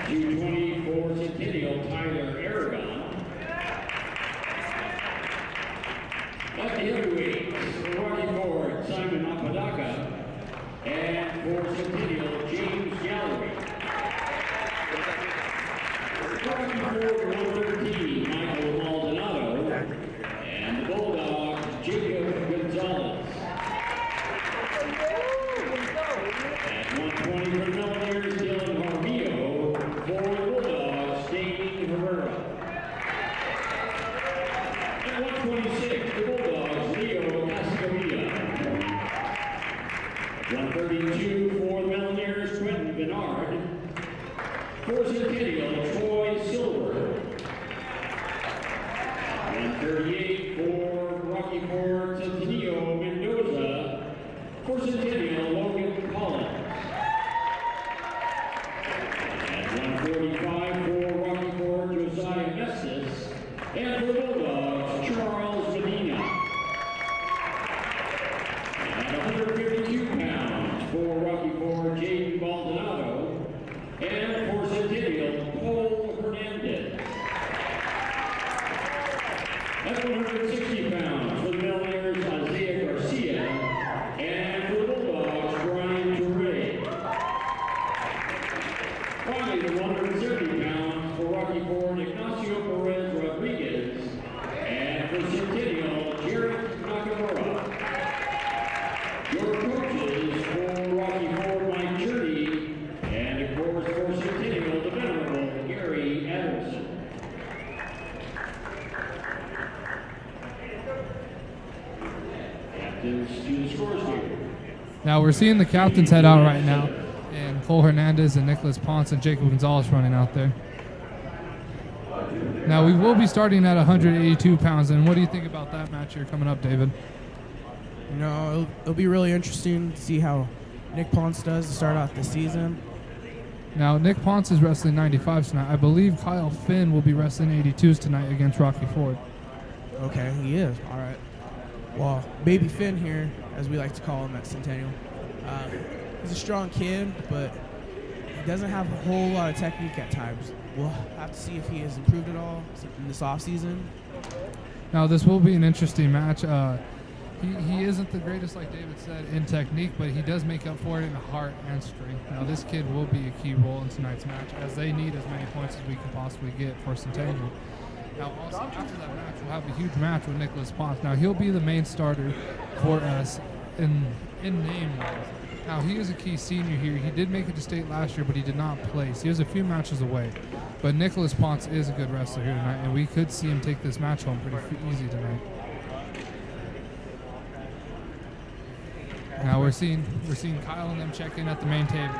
220 for Centennial, Tyler Aragon. At the heavyweight, Rocky Ford, Simon Apodaca. And for Centennial, James Gallery. Rocky Ford, 113, Michael Maldonado. And the Bulldogs, Jacob Gonzalez. At 120 for the Mountaineers, Dylan Arguello. For the Bulldogs, Dane Herrera. At 126, the Bulldogs, Leo Cascavilla. 132 for the Mountaineers, Quentin Bernard. For Centennial, Troy Silver. 138 for Rocky Ford, Centennial Mendoza. For Centennial, Logan Collins. At 145 for Rocky Ford, Josiah Mestis. And for the Bulldogs, Charles Medina. At 152 pounds for Rocky Ford, Jaden Baldonado. And for Centennial, Paul Hernandez. At 160 pounds for the Mountaineers, Isaiah Garcia. And for the Bulldogs, Brian Toure. Finally, the 170 pounds for Rocky Ford, Ignacio Perez Rodriguez. And for Centennial, Jared Nakamura. Your coaches for Rocky Ford, Mike Journey. And of course, for Centennial, the venerable Gary Adamson. Captains to the scores here. Now we're seeing the captains head out right now, and Cole Hernandez and Nicholas Ponce and Jacob Gonzalez running out there. Now we will be starting at 182 pounds, and what do you think about that match here coming up, David? You know, it'll be really interesting to see how Nick Ponce does to start off the season. Now Nick Ponce is wrestling 95s tonight. I believe Kyle Finn will be wrestling 82s tonight against Rocky Ford. Okay, he is. All right. Well, Baby Finn here, as we like to call him at Centennial. He's a strong kid, but he doesn't have a whole lot of technique at times. We'll have to see if he has improved at all in this offseason. Now this will be an interesting match. He isn't the greatest, like David said, in technique, but he does make up for it in heart and strength. Now this kid will be a key role in tonight's match, as they need as many points as we can possibly get for Centennial. Now also after that match, we'll have a huge match with Nicholas Ponce. Now he'll be the main starter for us in name-wise. Now he is a key senior here. He did make it to state last year, but he did not place. He was a few matches away. But Nicholas Ponce is a good wrestler here tonight, and we could see him take this match home pretty easy tonight. Now we're seeing Kyle and them check in at the main table.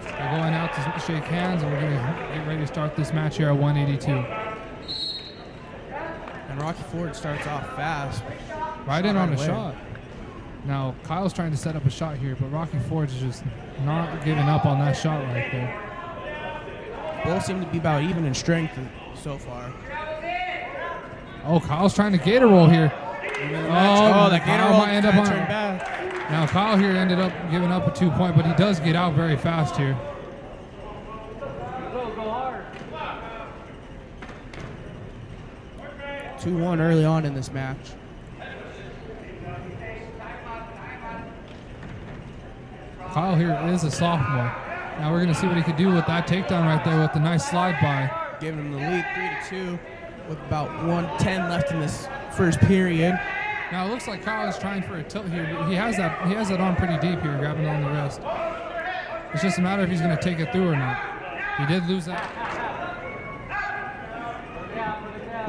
They're going out to shake hands, and we're going to get ready to start this match here at 182. And Rocky Ford starts off fast. Right in on a shot. Now Kyle's trying to set up a shot here, but Rocky Ford is just not giving up on that shot right there. Both seem to be about even in strength so far. Oh, Kyle's trying to gator roll here. Oh, that gator roll might end up on turned bad. Now Kyle here ended up giving up a 2-point, but he does get out very fast here. Go hard. 2-1 early on in this match. Kyle here is a sophomore. Now we're going to see what he could do with that takedown right there with the nice slide by. Giving him the lead 3-2 with about 1:10 left in this first period. Now it looks like Kyle is trying for a tilt here. He has that arm pretty deep here, grabbing on the wrist. It's just a matter if he's going to take it through or not. He did lose that.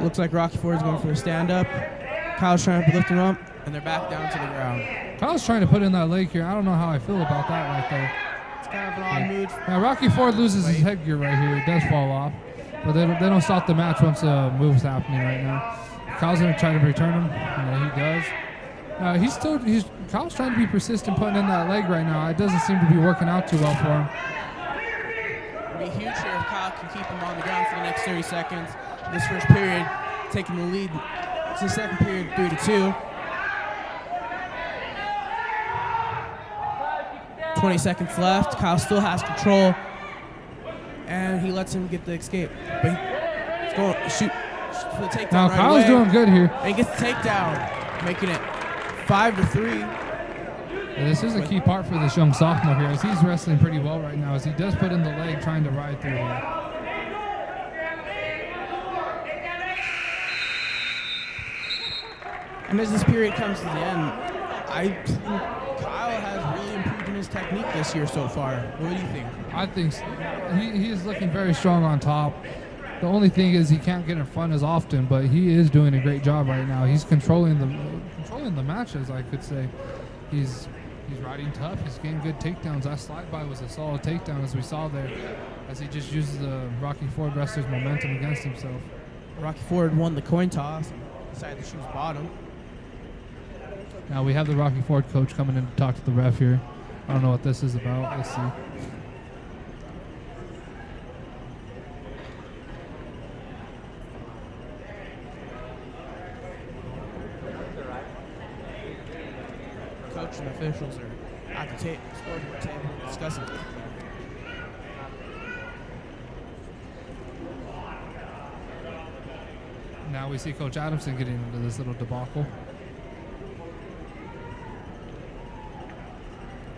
Looks like Rocky Ford is going for a stand-up. Kyle's trying to lift him up, and they're back down to the ground. Kyle's trying to put in that leg here. I don't know how I feel about that right there. It's kind of an odd mood. Now Rocky Ford loses his headgear right here. It does fall off. But they don't stop the match once the move's happening right now. Kyle's going to try to return him. He does. Kyle's trying to be persistent putting in that leg right now. It doesn't seem to be working out too well for him. It'll be huge here if Kyle can keep him on the ground for the next 30 seconds. This first period, taking the lead. It's the second period, 3-2. 20 seconds left. Kyle still has control. and he lets him get the escape. But he's going to shoot for the takedown Now right Kyle's away. doing good here. And he gets the takedown, making it 5-3. Yeah, this is a key part for this young sophomore here, as he's wrestling pretty well right now, as he does put in the leg trying to ride through here. And as this period comes to the end, I think Kyle has really improved in his technique this year so far. What do you think? I think so. He is looking very strong on top. The only thing is he can't get in front as often, but he is doing a great job right now. He's controlling the matches, I could say. He's riding tough. He's getting good takedowns. That slide by was a solid takedown, as we saw there, as he just uses the Rocky Ford wrestler's momentum against himself. Rocky Ford won the coin toss and decided to choose bottom. Now we have the Rocky Ford coach coming in to talk to the ref here. I don't know what this is about. Let's see. Coach and officials are at the scoreboard table discussing. Now we see Coach Adamson getting into this little debacle.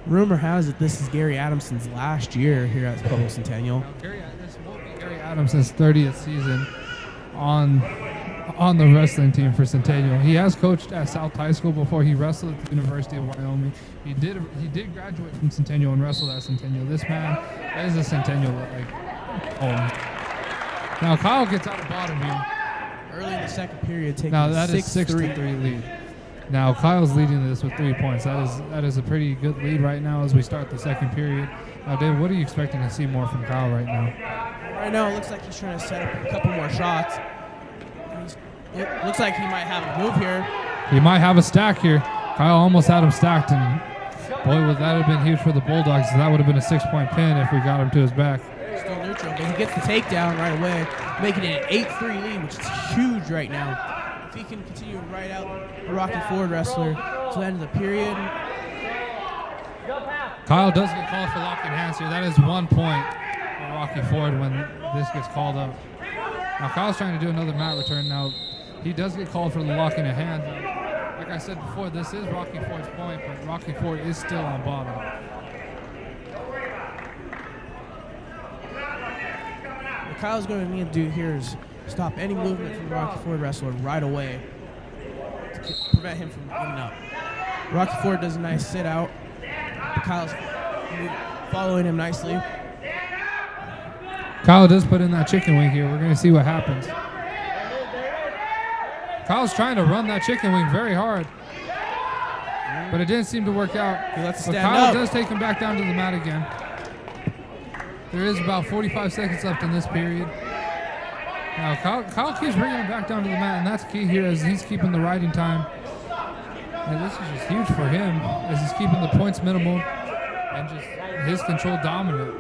Rumor has it this is Gary Adamson's last year here at Pueblo Centennial. Now, this will be Gary Adamson's 30th season on the wrestling team for Centennial. He has coached at South High School before. He wrestled at the University of Wyoming. He did graduate from Centennial and wrestled at Centennial. This man is a Centennial home. Now Kyle gets out of bottom here. Early in the second period, taking Now that is 6-3 6-3 lead. Now Kyle's leading this with 3 points. That is a pretty good lead right now as we start the second period. Now, Dave, what are you expecting to see more from Kyle right now? Right now, it looks like he's trying to set up a couple more shots. It looks like he might have a move here. He might have a stack here. Kyle almost had him stacked, and boy, would that have been huge for the Bulldogs. That would have been a 6-point pin if we got him to his back. Still neutral, but he gets the takedown right away, making it an 8-3 lead, which is huge right now. If he can continue to ride out the Rocky Ford wrestler to the end of the period. Kyle does get called for locking hands here. That is 1 point for Rocky Ford when this gets called up. Now Kyle's trying to do another mat return. Now he does get called for the locking of hands. Like I said before, this is Rocky Ford's point, but Rocky Ford is still on bottom. What Kyle's going to need to do here is stop any movement from the Rocky Ford wrestler right away to prevent him from getting up. Rocky Ford does a nice sit out. Kyle's following him nicely. Kyle does put in that chicken wing here. We're going to see what happens. Kyle's trying to run that chicken wing very hard, but it didn't seem to work out. He lets it But stand Kyle up. does take him back down to the mat again. There is about 45 seconds left in this period. Now Kyle keeps bringing him back down to the mat, and that's key here as he's keeping the riding time. And this is just huge for him as he's keeping the points minimal and just his control dominant.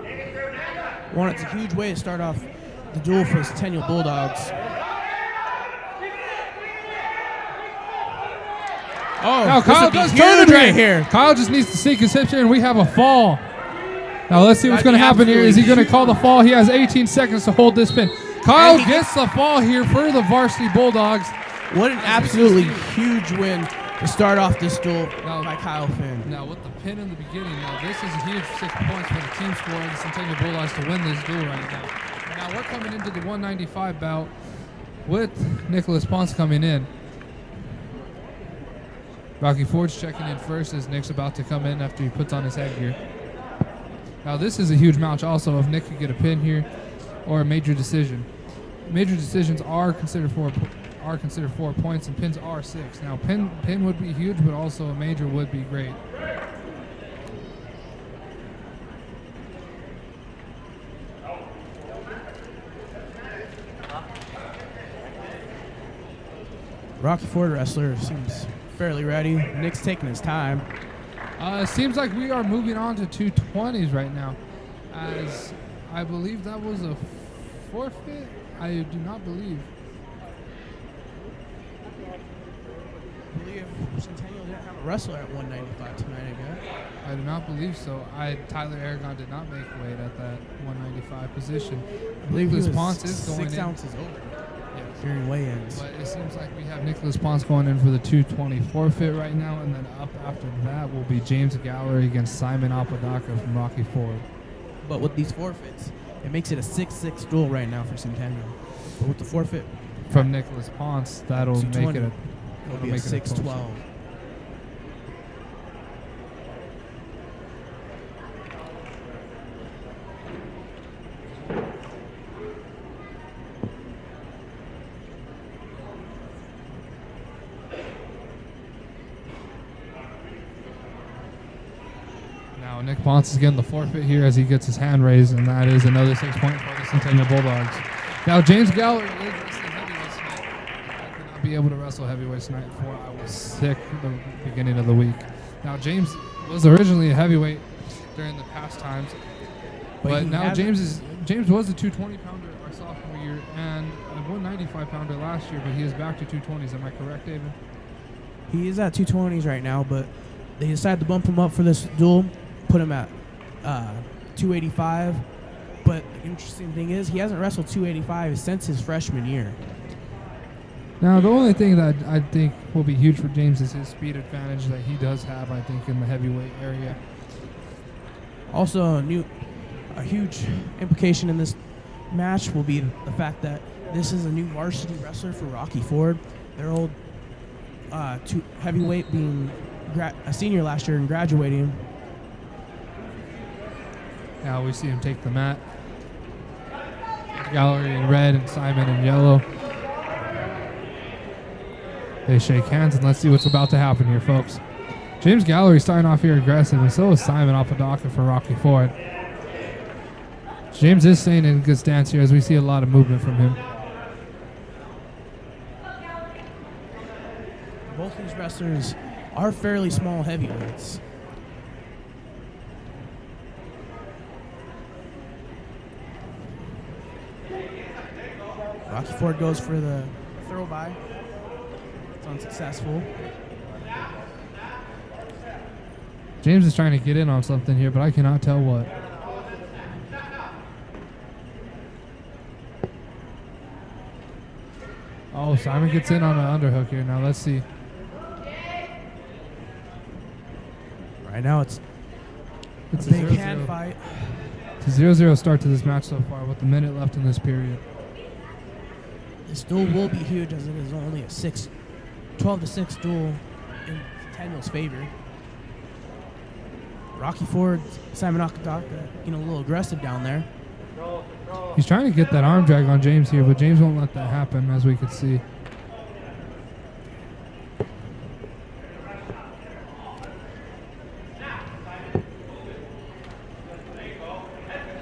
One, it's a huge way to start off the duel for the Centennial Bulldogs. Oh, Now Kyle does turn huge it right here. Kyle just needs to sink his hips here, and we have a fall. Now let's see what's That'd going to be happen here. Is he going to absolutely call the fall? He has 18 seconds to hold this pin. Kyle And he gets the fall here for the varsity Bulldogs. What an absolutely huge win to start off this duel Now- by Kyle Finn. Now with the pin in the beginning, now this is a huge 6 points for the team score of the Centennial Bulldogs to win this duel right now. Now we're coming into the 195 bout with Nicholas Ponce coming in. Rocky Ford's checking in first as Nick's about to come in after he puts on his headgear. Now this is a huge match also if Nick could get a pin here or a major decision. Major decisions are considered 4 points and pins are 6. Now pin would be huge, but also a major would be great. Rocky Ford wrestler seems fairly ready. Nick's taking his time. Seems like we are moving on to 220s right now, as I believe that was a forfeit. I do not believe. I believe Centennial didn't going to have a wrestler at 195 tonight, I guess. I do not believe so. Tyler Aragon did not make weight at that 195 position. I believe Nicholas he was Ponce is going 6 in. ounces over Yes. during weigh-ins. But it seems like we have Nicholas Ponce going in for the 220 forfeit right now, and then up after that will be James Gallery against Simon Apodaca from Rocky Ford. But with these forfeits, it makes it a 6-6 duel right now for Centennial. But with the forfeit From Nicholas Ponce, that'll make it 220, a it'll be a 6-12. Now Nick Ponce is getting the forfeit here as he gets his hand raised, and that is another 6 point for the Centennial Bulldogs. Now James Gallery is wrestling heavyweights tonight. I could not be able to wrestle heavyweights tonight before I was sick the beginning of the week. Now James was originally a heavyweight during the past times, but now James was a 220 pounder our sophomore year and a 195 pounder last year, but he is back to 220s. Am I correct, David? He is at 220s right now, but they decided to bump him up for this duel, put him at 285. But the interesting thing is he hasn't wrestled 285 since his freshman year. Now, the only thing that I think will be huge for James is his speed advantage that he does have, I think, in the heavyweight area. Also, a huge implication in this match will be the fact that this is a new varsity wrestler for Rocky Ford. Their old heavyweight being a senior last year and graduating. Now we see him take the mat. Gallery in red and Simon in yellow. They shake hands, and let's see what's about to happen here, folks. James Gallery starting off here aggressive, and so is Simon Apodaca for Rocky Ford. James is staying in good stance here as we see a lot of movement from him. Both these wrestlers are fairly small heavyweights. Rocky Ford goes for the throw by. It's unsuccessful. James is trying to get in on something here, but I cannot tell what. Oh, Simon gets in on an underhook here. Now let's see. Right now it's a big hand fight. It's a 0-0 start to this match so far with a minute left in this period. This duel will be huge as it is only a 12-6 duel in Centennial's favor. Rocky Ford, Simon Apodaca getting a little aggressive down there. He's trying to get that arm drag on James here, but James won't let that happen, as we could see.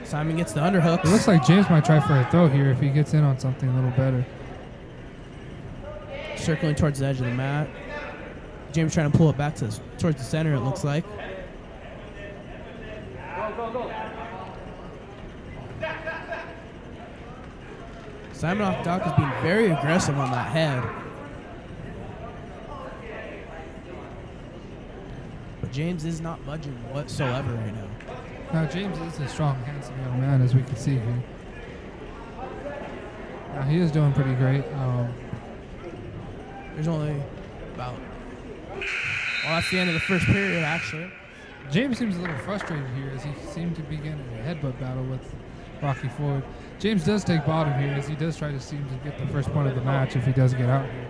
Simon gets the underhook. It looks like James might try for a throw here if he gets in on something a little better. Circling towards the edge of the mat. James trying to pull it back towards the center, it looks like. Simon Apodaca is being very aggressive on that head. But James is not budging whatsoever right now. Now James is a strong, handsome young man, as we can see here. Now he is doing pretty great. There's only about... Well, that's the end of the first period, actually. James seems a little frustrated here as he seemed to be getting a headbutt battle with Rocky Ford. James does take bottom here as he does try to seem to get the first point of the match if he does get out here.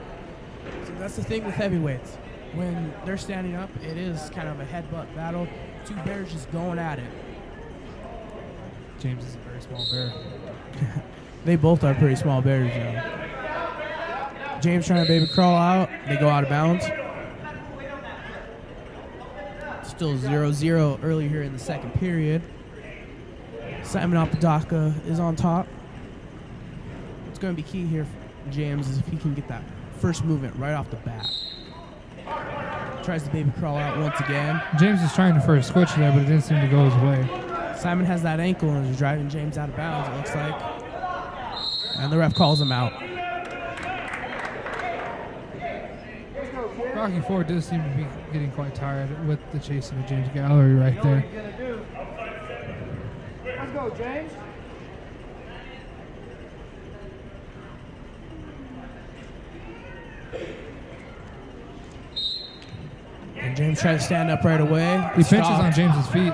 So that's the thing with heavyweights. When they're standing up, it is kind of a headbutt battle. Two bears just going at it. James is a very small bear. They both are pretty small bears, you know. James trying to baby crawl out. They go out of bounds. Still 0-0 early here in the second period. Simon Apodaca is on top. What's going to be key here for James is if he can get that first movement right off the bat. Tries to baby crawl out once again. James is trying to first switch there, but it didn't seem to go his way. Simon has that ankle and is driving James out of bounds, it looks like. And the ref calls him out. Rocky Ford does seem to be getting quite tired with the chasing of James Gallery right there. Let's go, James. And James tries to stand up right away. He pinches on James's feet.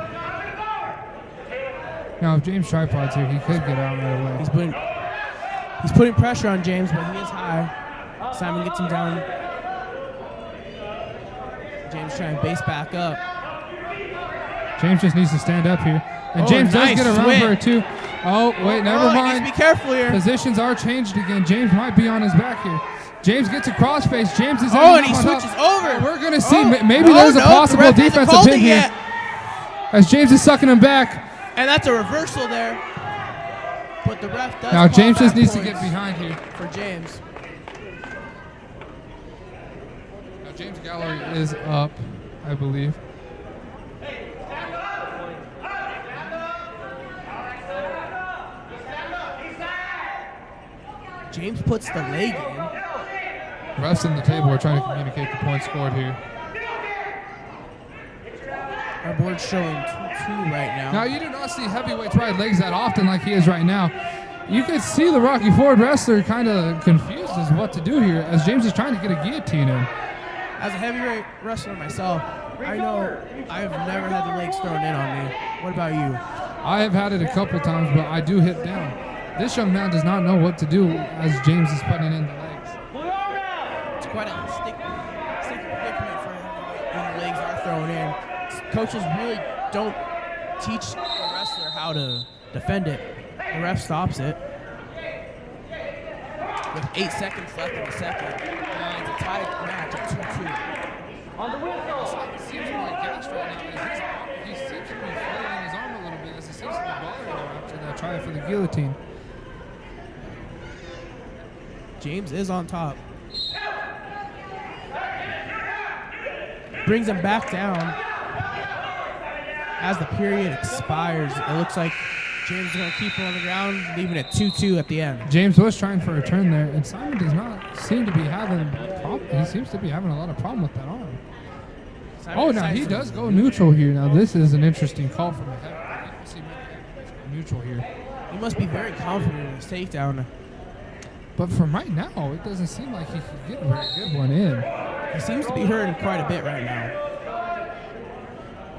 Now, if James tripods here, he could get out right away. He's putting pressure on James, but he is high. Simon gets him down. James trying to base back up. James just needs to stand up here. And James does get around for it too. Oh, wait, never mind. He needs to be careful here. Positions are changed again. James might be on his back here. James gets a crossface. James is and he switches over. And we're going to see maybe there's a possible defensive pin here. As James is sucking him back. And that's a reversal there. But the ref does. Now James just needs to get behind here. For James. Now James Gallery is up, I believe. James puts the leg in. Refs on the table are trying to communicate the points scored here. Our board's showing 2-2 right now. Now, you do not see heavyweights ride legs that often like he is right now. You could see the Rocky Ford wrestler kind of confused as to what to do here as James is trying to get a guillotine in. As a heavyweight wrestler myself, I know I've never had the legs thrown in on me. What about you? I have had it a couple times, but I do hit down. This young man does not know what to do as James is putting in the legs. It's quite a sticky predicament for him when the legs are thrown in. Coaches really don't teach the wrestler how to defend it. The ref stops it. With 8 seconds left in the second. It's a tied match at 2-2. On the whistle. It seems like Castro right now, he seems to be flailing his arm a little bit as he seems to be bothering him after that try for the guillotine. James is on top. Brings him back down. As the period expires, it looks like James is going to keep him on the ground, leaving it 2-2 at the end. James was trying for a turn there, and Simon does not seem to be having a problem. He seems to be having a lot of problem with that arm. Simon now he does go neutral here. Now this is an interesting call from the heavyweight. You see many heavyweights go neutral here. He must be very confident in his takedown. But from right now, it doesn't seem like he could get a very good one in. He seems to be hurting quite a bit right now.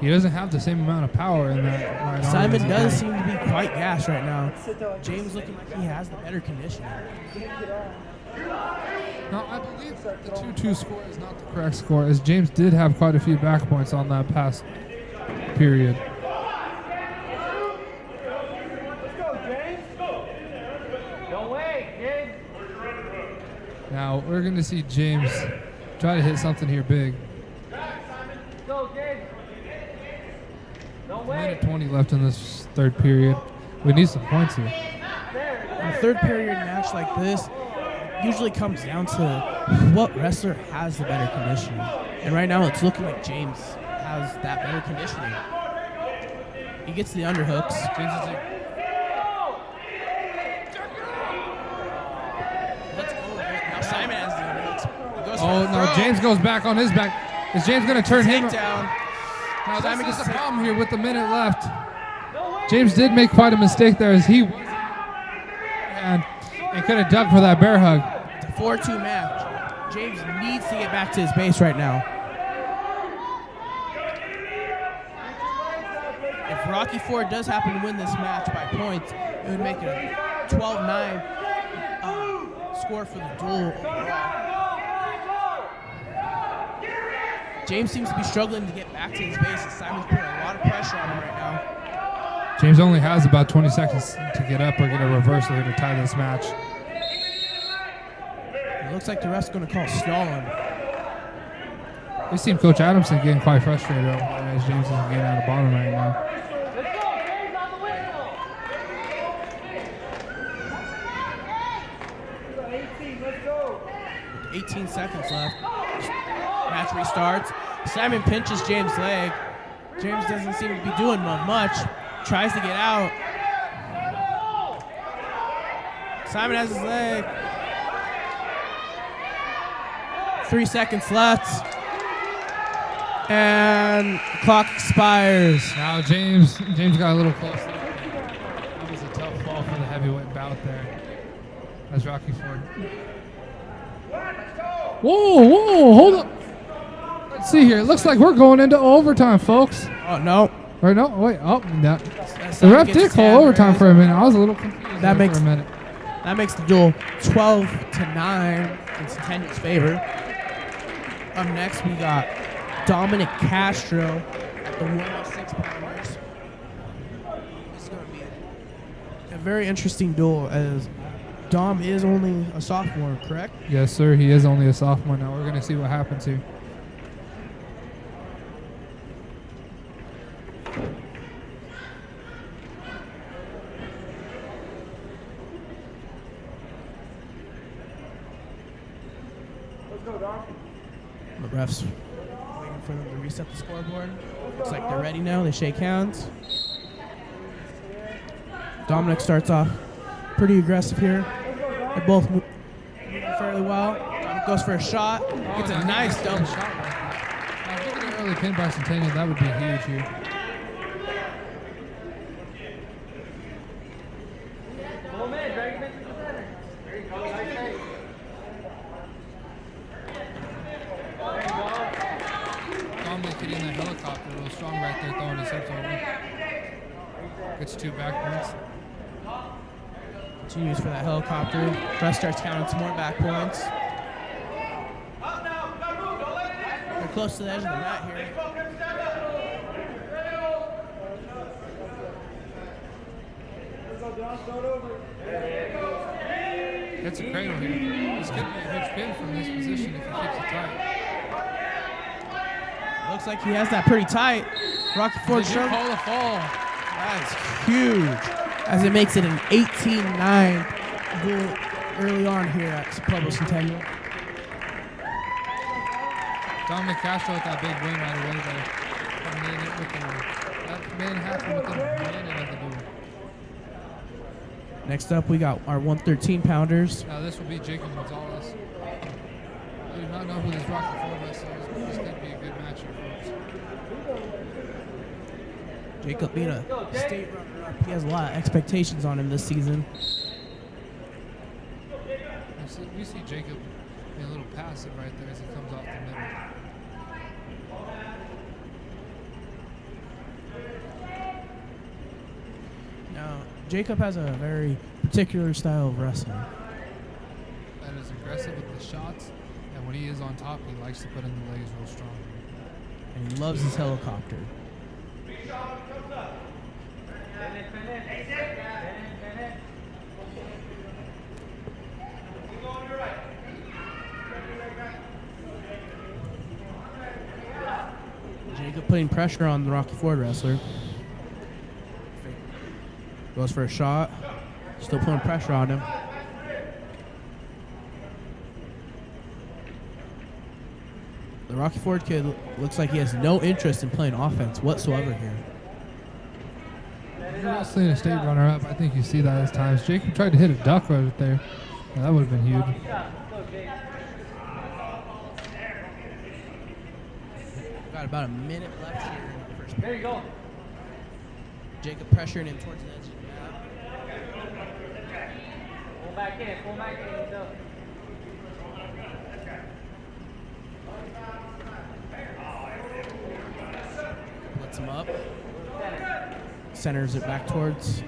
He doesn't have the same amount of power in that right arm. Simon does seem to be quite gassed right now. James looking like he has the better conditioning. Now, I believe the 2-2 score is not the correct score, as James did have quite a few back points on that past period. Let's go, James. Don't wait, James. Now, we're going to see James try to hit something here big. Go, James. Don't wait. Minute 20 left in this third period. We need some points here. In a third period match like this, usually comes down to what wrestler has the better conditioning. And right now it's looking like James has that better conditioning. He gets the underhooks. Let's go. Now Simon has the underhooks. He goes for no, James goes back on his back. Is James going to turn him? Down. Now Simon gets the problem here with the minute left. James did make quite a mistake there as he was and could have dug for that bear hug. It's a 4-2 match. James needs to get back to his base right now. If Rocky Ford does happen to win this match by points, it would make it a 12-9 score for the duel overall. James seems to be struggling to get back to his base, and Simon's putting a lot of pressure on him right now. James only has about 20 seconds to get up or get a reversal here to tie this match. It looks like the ref's going to call stalling. We've seen Coach Adamson getting quite frustrated as James is getting out of the bottom right now. Let's go, James, on the whistle. 18, let's go. With 18 seconds left. Match restarts. Simon pinches James' leg. James doesn't seem to be doing much. Tries to get out. Simon has his leg. 3 seconds left. And clock expires. Now James got a little close. That was a tough fall for the heavyweight bout there. That's Rocky Ford. Whoa, hold up. Let's see here. It looks like we're going into overtime, folks. Oh, no. Or no, wait. Oh, no. The ref did call overtime for a minute. I was a little confused for a minute. That makes the duel 12-9 in Centennial's favor. Up next, we got Dominic Castro at the 106-pounders. This is going to be a very interesting duel as Dom is only a sophomore, correct? Yes, sir. He is only a sophomore now. We're going to see what happens here. The refs waiting for them to reset the scoreboard. Looks like they're ready now. They shake hands. Dominic starts off pretty aggressive here. They both move fairly well. Dominic goes for a shot. Gets a nice double shot. If we get an early pin by Centennial, that would be huge here. Pull him in, drag him into the center. There you go, nice save. There you go. Dominic hitting that helicopter real strong right there, throwing his hips over. Gets 2 back points. Continues for that helicopter. Ref starts counting some more back points. They're close to the edge of the mat here. Gets a cradle here. This could be a huge pin from this position if he keeps it tight. Looks like he has that pretty tight. Rocky Ford Did you showed. call a fall? That's huge. As it makes it an 18-9 duel early on here at Pueblo Centennial. Dominic Castro with that big win right away there. Coming in with that man happened within a minute of the duel. Next up, we got our 113-pounders. Now this will be Jacob Gonzalez. I do not know who this Rocky Ford wrestler is, but this could be a good match here, folks. Jacob being a state runner-up, he has a lot of expectations on him this season. We see Jacob being a little passive right there as he comes off the middle. Now, Jacob has a very particular style of wrestling. That is aggressive with the shots, and when he is on top, he likes to put in the legs real strong. And he loves his helicopter. Jacob putting pressure on the Rocky Ford wrestler. Goes for a shot. Still putting pressure on him. The Rocky Ford kid looks like he has no interest in playing offense whatsoever here. If you're wrestling a state runner-up, I think you see that at times. Jacob tried to hit a duck right there. Yeah, that would have been huge. Got about a minute left here in the first There you go. Jacob pressuring him towards the edge of the mat. Pull back in, pull back in. Lets him up. Centers it back towards.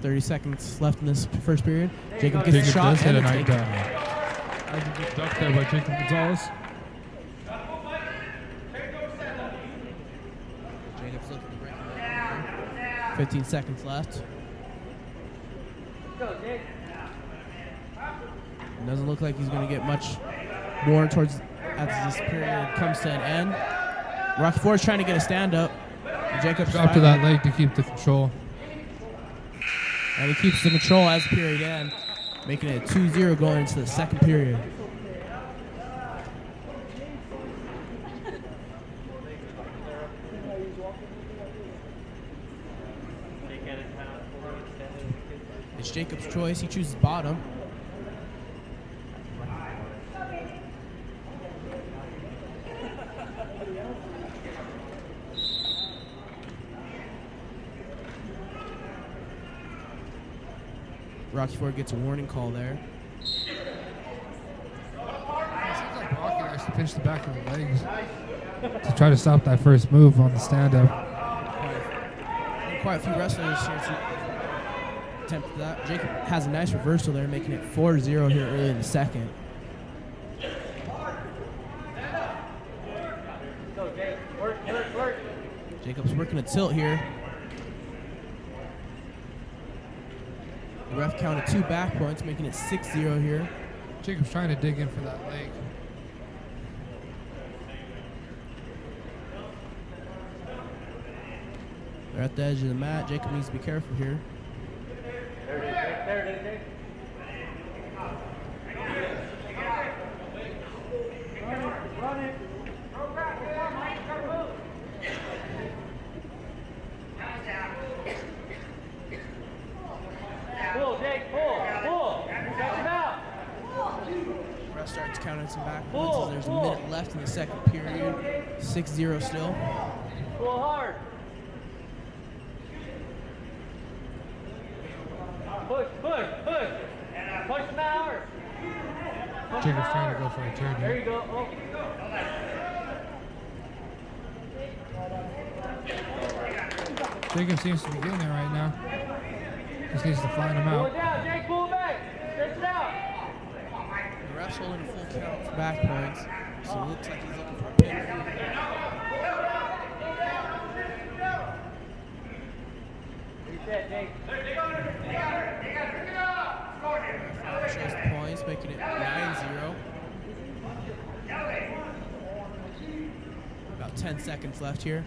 30 seconds left in this first period. Jacob gets the shot does hit and a a nice take. That's a good duck there by Jacob Gonzalez. Jacob's looking to break it up. 15 seconds left. Go, Jake. It doesn't look like he's going to get much more towards as this period comes to an end. Rocky Ford's trying to get a stand-up. Jacob's Drop to that leg to keep the control. And he keeps the control as the period ends, making it 2-0 going into the second period. It's Jacob's choice. He chooses bottom. Rocky Ford gets a warning call there. It seems like Rocky actually pinched the back of the legs to try to stop that first move on the stand-up. Quite a few wrestlers here attempted that. Jacob has a nice reversal there, making it 4-0 here early in the second. Jacob's working a tilt here. The ref counted 2 back points, making it 6-0 here. Jacob's trying to dig in for that leg. They're at the edge of the mat. Jacob needs to be careful here. There it is, there it is. Run it. Pull, Jake, pull. Catch him out. Ref starts counting some back points as there's a minute left in the second period. 6-0 still. Pull hard. Push. Push him out. Jacob's trying to go for a turn There here. you go. Oh. Jacob seems to be getting it right now. Just needs to find him Pull out. it down, Jake, pull it back. Stretch it out. The ref's holding a full count for back points, so it looks like he's looking for a pin. Reset, Jake. Shows the points, making it 9-0. About 10 seconds left here.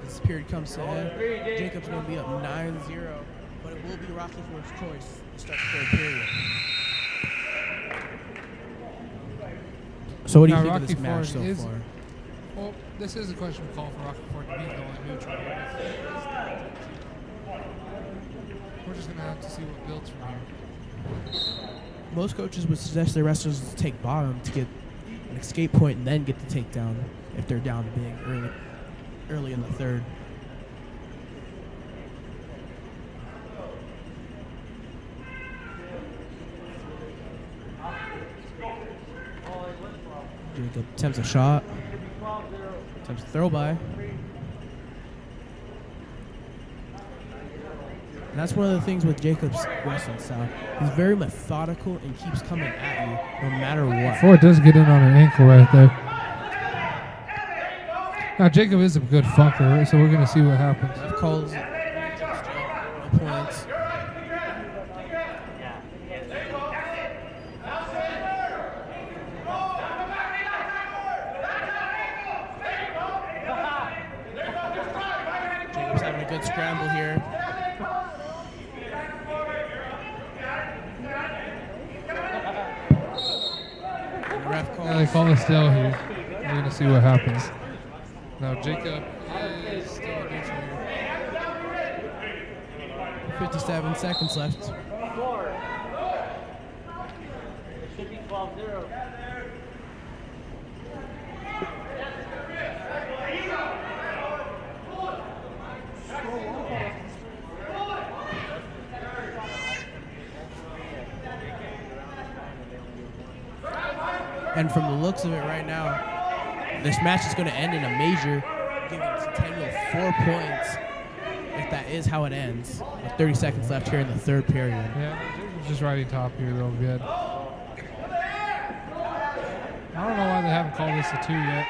This period comes to an end. Jacob's going to be up 9-0, but it will be Rocky Ford's choice to start the third period. So what do you Now, think of Rocky this match so Ford is- far? Well, this is a question call for Rocky Ford to be the only neutral. We're just going to have to see what builds from here. Most coaches would suggest their wrestlers to take bottom to get an escape point and then get the takedown if they're down big early in the third. Jacob attempts a shot, attempts a throw by. And that's one of the things with Jacob's wrestling style. He's very methodical and keeps coming at you no matter what. Ford does get in on an ankle right there. Now, Jacob is a good fucker, so we're going to see what happens. Ref calls it. No points. Jacob's having a good scramble here. The ref calls. Now they call it still here. We're going to see what happens. Now, Jacob is still neutral here. 57 seconds left. Score. It should be 12-0. And from the looks of it right now, this match is going to end in a major, giving Centennial 4 points, if that is how it ends, with 30 seconds left here in the third period. Yeah, Jacob's just riding top here, though, good. I don't know why they haven't called this a 2 yet.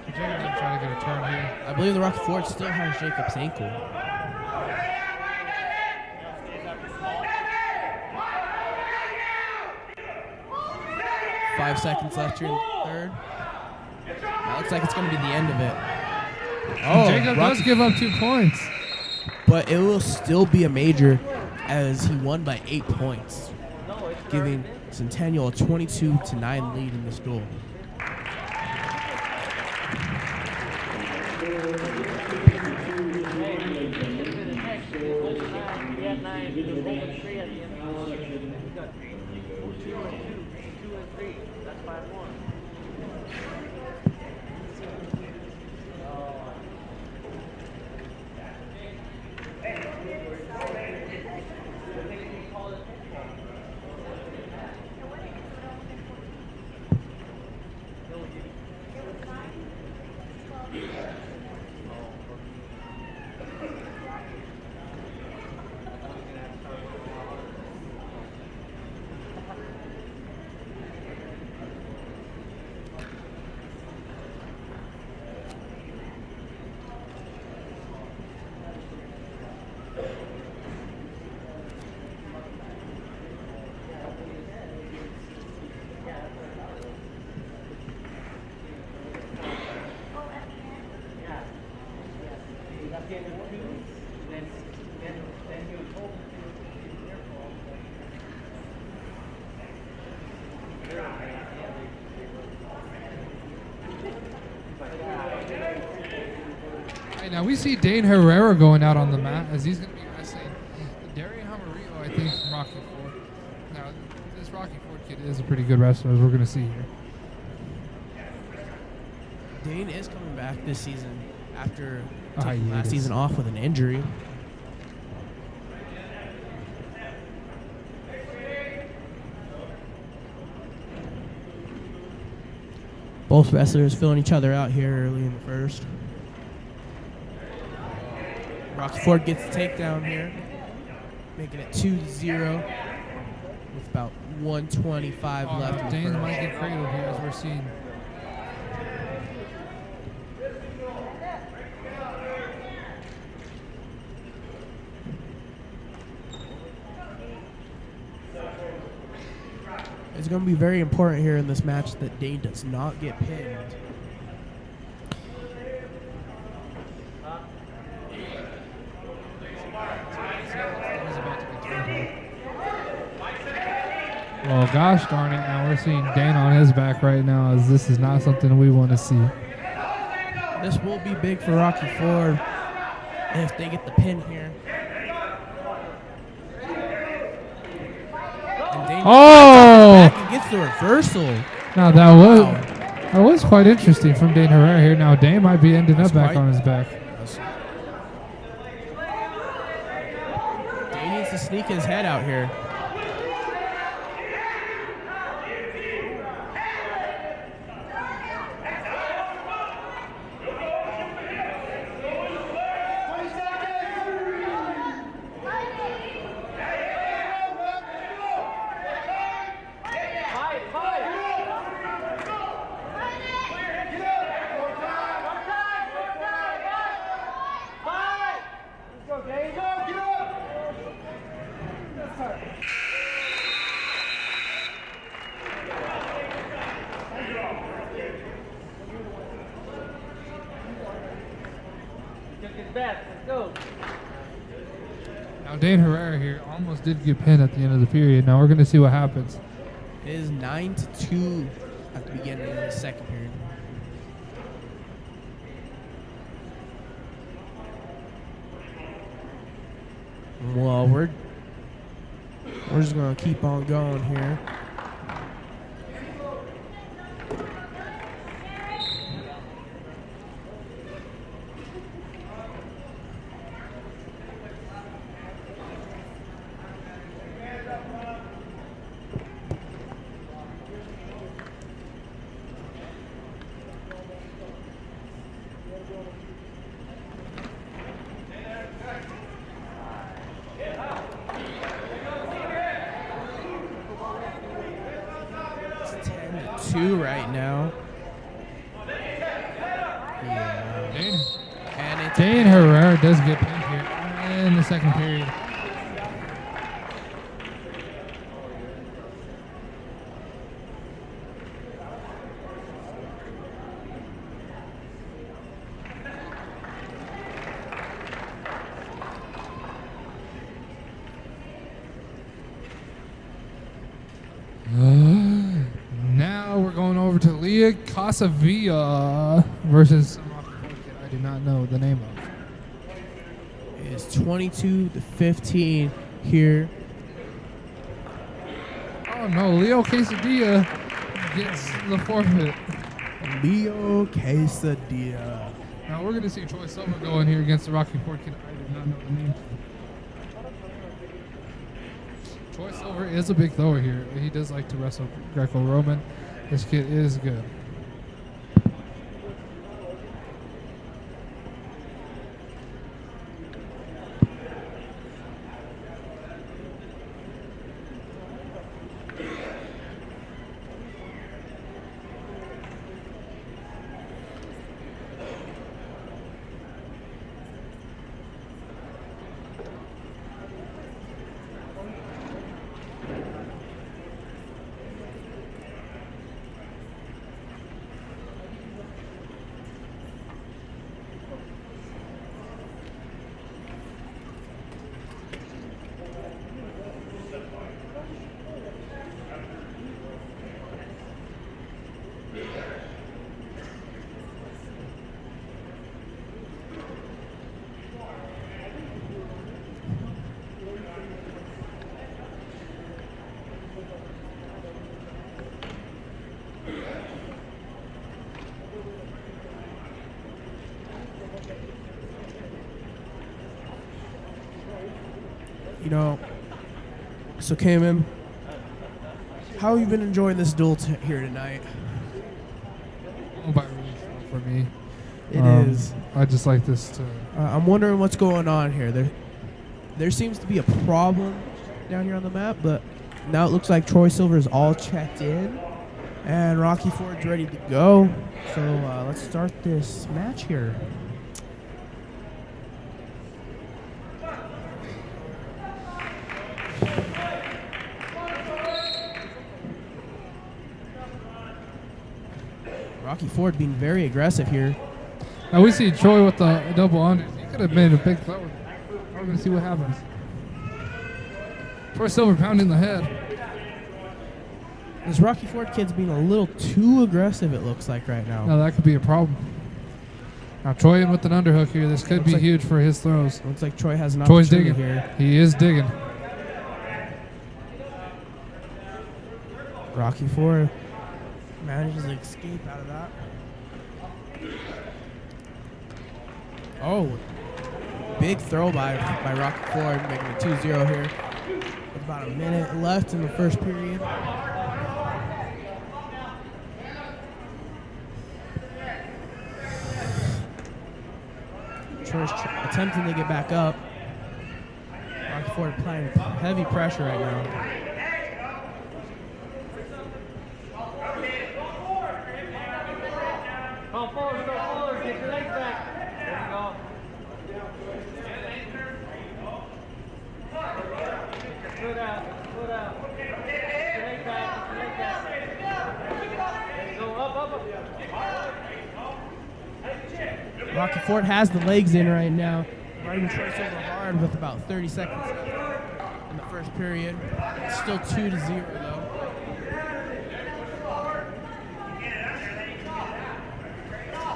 Jacob's going to try to get a turn here. I believe the Rocky Ford still has Jacob's ankle. Five seconds left here in the third. That looks like it's going to be the end of it. Oh, Jacob does give up 2 points. But it will still be a major as he won by 8 points, giving Centennial a 22-9 lead in this duel. Then he was told to be careful. Right, now we see Dane Herrera going out on the mat as he's going to be wrestling Darian Hamarillo, I think, from Rocky Ford. Now, this Rocky Ford kid is a pretty good wrestler, as we're going to see here. Dane is coming back this season after Ah, taking last yes. season off with an injury. Both wrestlers filling each other out here early in the first. Rocky Ford gets the takedown here, making it 2-0 with about 125 left. in the Dane first. might get cradled here, as we're seeing. It's going to be very important here in this match that Dane does not get pinned. Well, gosh darn it, now we're seeing Dane on his back right now, as this is not something we want to see. This will be big for Rocky Ford if they get the pin here. And Dane back and gets the reversal. Now that was quite interesting from Dane Herrera here. Now Dane might be ending up back on his back. Dane needs to sneak his head out here. Now Dane Herrera here almost did get pinned at the end of the period. Now we're going to see what happens. It is 9-2 at the beginning of the second period. Well, we're just going to keep on going here. It's 10-2 right now. Yeah. Dane Herrera does get pinned here in the second period. Now we're going over to Leah Casavilla versus some Rocky Ford kid I do not know the name of. It's 22-15 here. Oh no, Leo Quesadilla gets the forfeit. Leo Quesadilla. Now we're going to see Troy Silver go in here against the Rocky Ford kid I do not know the name. Troy Silver is a big thrower here. He does like to wrestle Greco-Roman. This kid is good. You know, so Cayman, how have you been enjoying this duel here tonight? By really slow for me. It is. I just like this to. I'm wondering what's going on here. There seems to be a problem down here on the map, but now it looks like Troy Silver is all checked in, and Rocky Ford's ready to go. So let's start this match here. Rocky Ford being very aggressive here. Now we see Troy with the double unders. He could have made a big throw. We're going to see what happens. Troy Silver pounding the head. This Rocky Ford kid's being a little too aggressive, it looks like right now. Now that could be a problem. Now Troy in with an underhook here. This could be huge for his throws. Looks like Troy has an Troy's opportunity digging. here. He is digging. Rocky Ford manages to escape out of that. Oh, big throw by Rocky Ford, making it 2-0 here. With about a minute left in the first period. Troy's attempting to get back up. Rocky Ford applying heavy pressure right now. Go forward, get your legs back. There you go. Foot out. Get your leg back. Go up. Rocky Ford has the legs in right now. Riding Troy Silver hard with about 30 seconds left in the first period. It's still 2-0 though.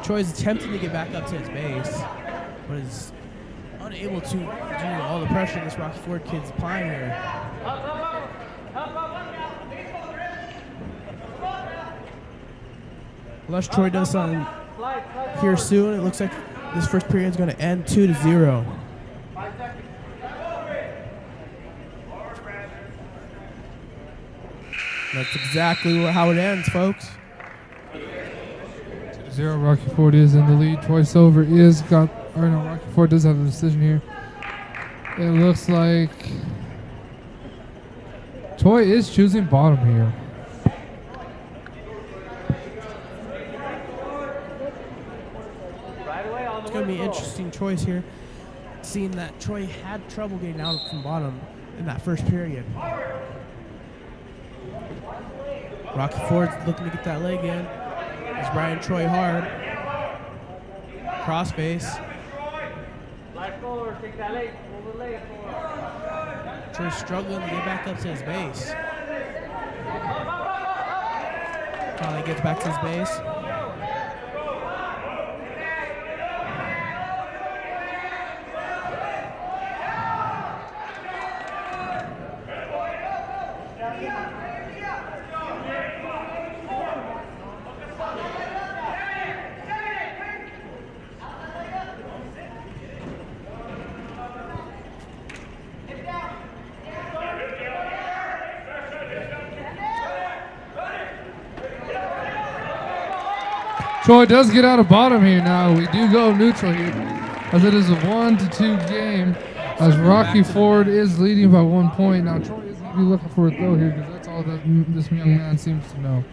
Troy's attempting to get back up to his base, but is unable to due to all the pressure this Rocky Ford kid's applying here. Unless Troy does something here soon, it looks like this first period is going to end 2-0. That's exactly how it ends, folks. 2-0. Rocky Ford is in the lead. Troy Silver Rocky Ford does have the decision here. It looks like Troy is choosing bottom here. It's going to be an interesting choice here, seeing that Troy had trouble getting out from bottom in that first period. Rocky Ford's looking to get that leg in. He's riding Troy hard. Crossface. Slide forward, take that leg, move the leg forward. Troy's struggling to get back up to his base. Finally gets back to his base. Troy does get out of bottom here now. We do go neutral here, as it is a 1-2 game, as Rocky Ford is leading by 1 point. Now Troy is going to be looking for a throw here, because that's all that this young man seems to know.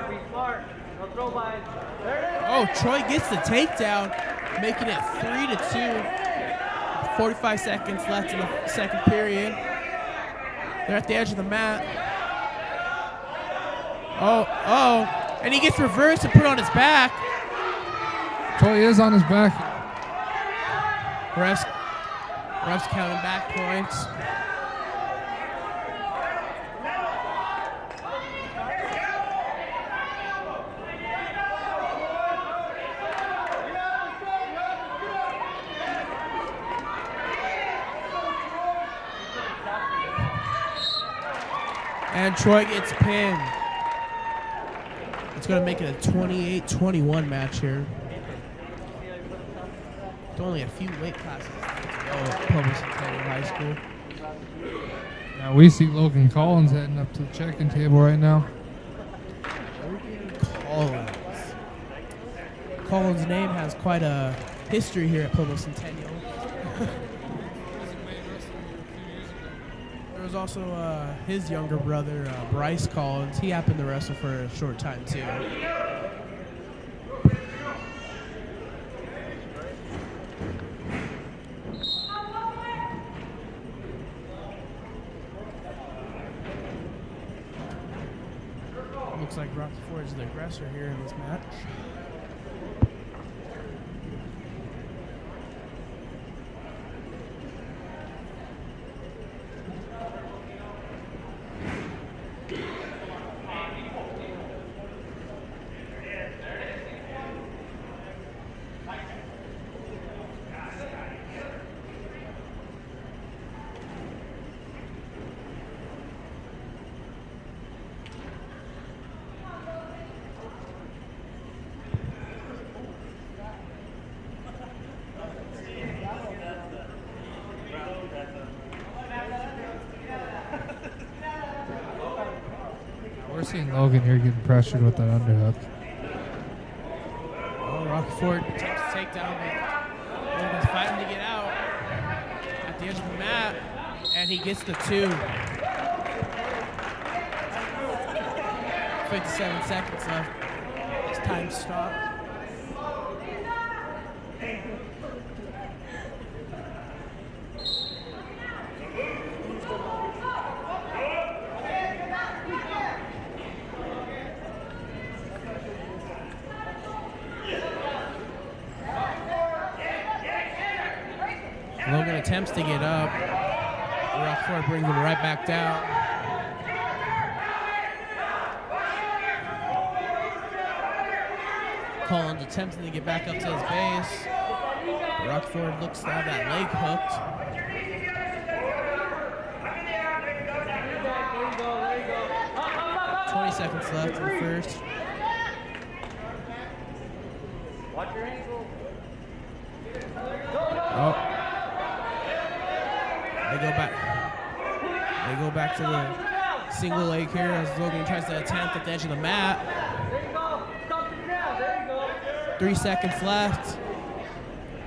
Be smart. No throw by. Oh, Troy gets the takedown, making it 3-2. 45 seconds left in the second period. They're at the edge of the mat. Oh, and he gets reversed and put on his back. Troy is on his back. Refs counting back points. And Troy gets pinned. It's going to make it a 28-21 match here. There's only a few weight classes to go at Public Centennial High School. Now we see Logan Collins heading up to the check-in table right now. Collins' name has quite a history here at Pueblo Centennial. There was also his younger brother, Bryce Collins. He happened to wrestle for a short time too. Looks like Rocky Ford is the aggressor here in this match. We're seeing Logan here getting pressured with that underhook. Oh, Rocky Ford attempts to take down, but Logan's fighting to get out at the edge of the mat, and he gets the 2. 57 seconds left. It's time to stop. Logan attempts to get up. Rockford brings him right back down. Collins attempting to get back up to his base. Rockford looks to have that leg hooked. Seconds left in the first. Watch your ankle. Oh. They go back to the single leg here as Logan tries to attempt at the edge of the mat. There you go. Stop the ground. There you go. 3 seconds left.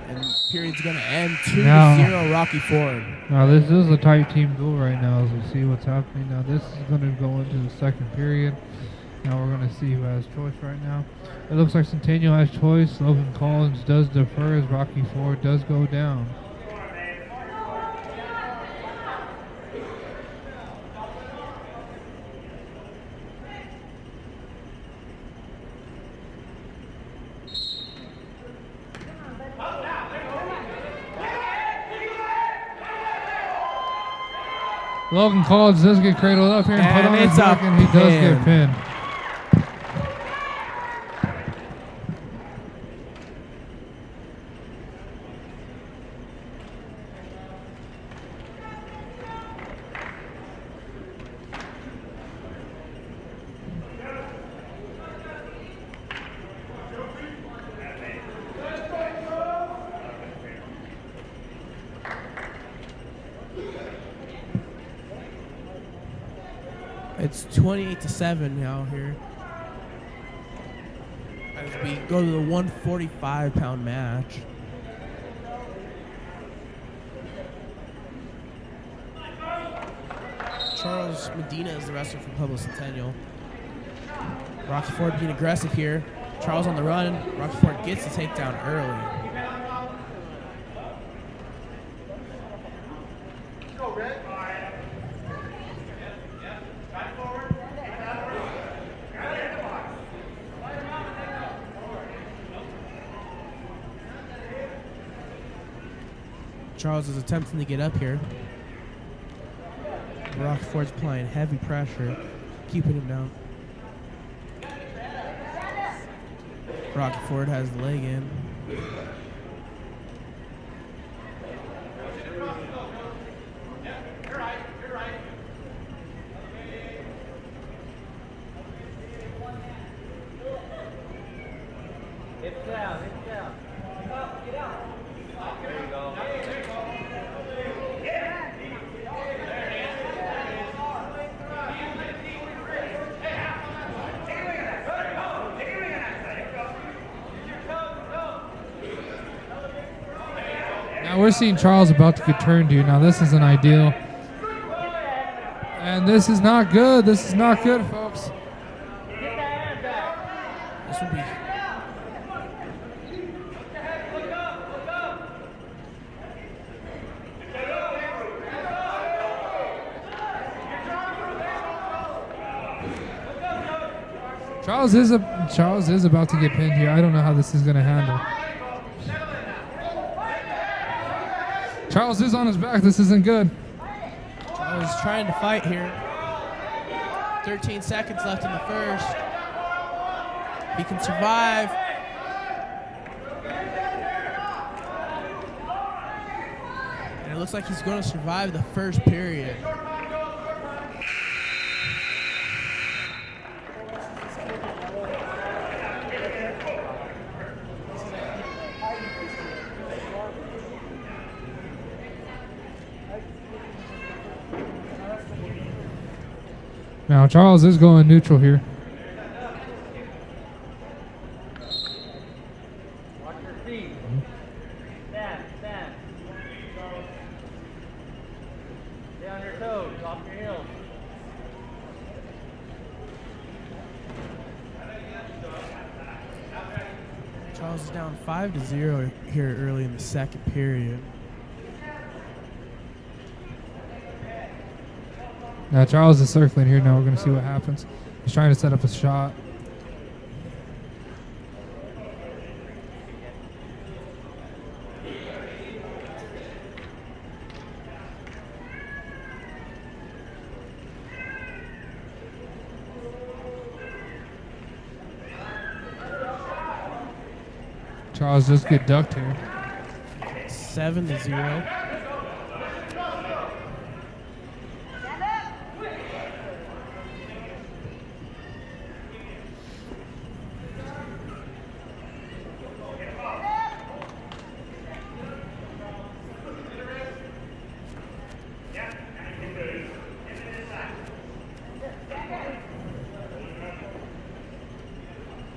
And period's going to end 2-0 Rocky Ford. Now this is a tight team duel right now as we see what's happening. Now this is going to go into the second period. Now we're going to see who has choice right now. It looks like Centennial has choice. Logan Collins does defer as Rocky Ford does go down. Logan Collins does get cradled up here and put on his back, and he does get pinned. It's 28-7 now here. As we go to the 145-pound match. Charles Medina is the wrestler from Pueblo Centennial. Rocky Ford being aggressive here. Charles on the run. Rocky Ford gets the takedown early. Charles is attempting to get up here. Rockford's applying heavy pressure, keeping him down. Rockford has the leg in. Now we're seeing Charles about to get turned here. Now this isn't ideal. And this is not good. This is not good, folks. This would be. Charles is about to get pinned here. I don't know how this is going to handle. Charles is on his back. This isn't good. Charles is trying to fight here. 13 seconds left in the first. He can survive. And it looks like he's going to survive the first period. Now Charles is going neutral here. Watch your feet. Stand. Stay on your toes, off your heels. Charles is down 5-0 here early in the second period. Now Charles is circling here. Now we're going to see what happens. He's trying to set up a shot. Charles just get ducked here. 7-0.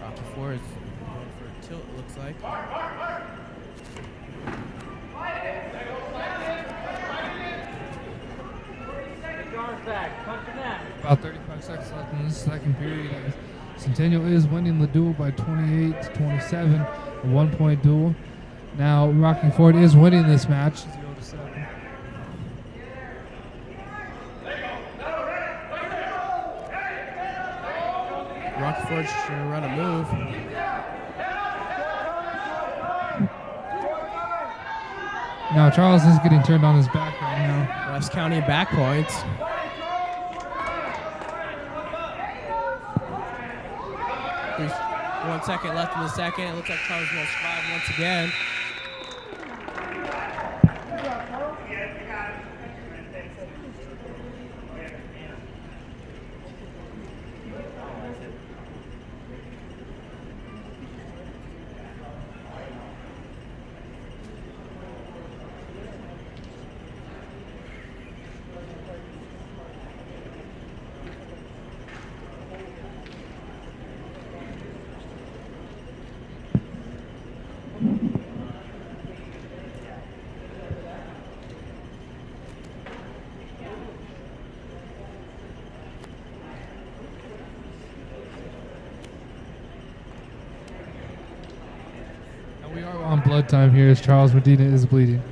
Rocky Ford is going for a tilt, it looks like. About 35 seconds left in this second period. Centennial is winning the duel by 28-27, a 1-point duel. Now Rocky Ford is winning this match, 0-7. Rocky Ford's trying to run a move. Now Charles is getting turned on his back right now. West County back points. There's 1 second left in the second. It looks like Charles will survive once again. We are on blood time here as Charles Medina is bleeding.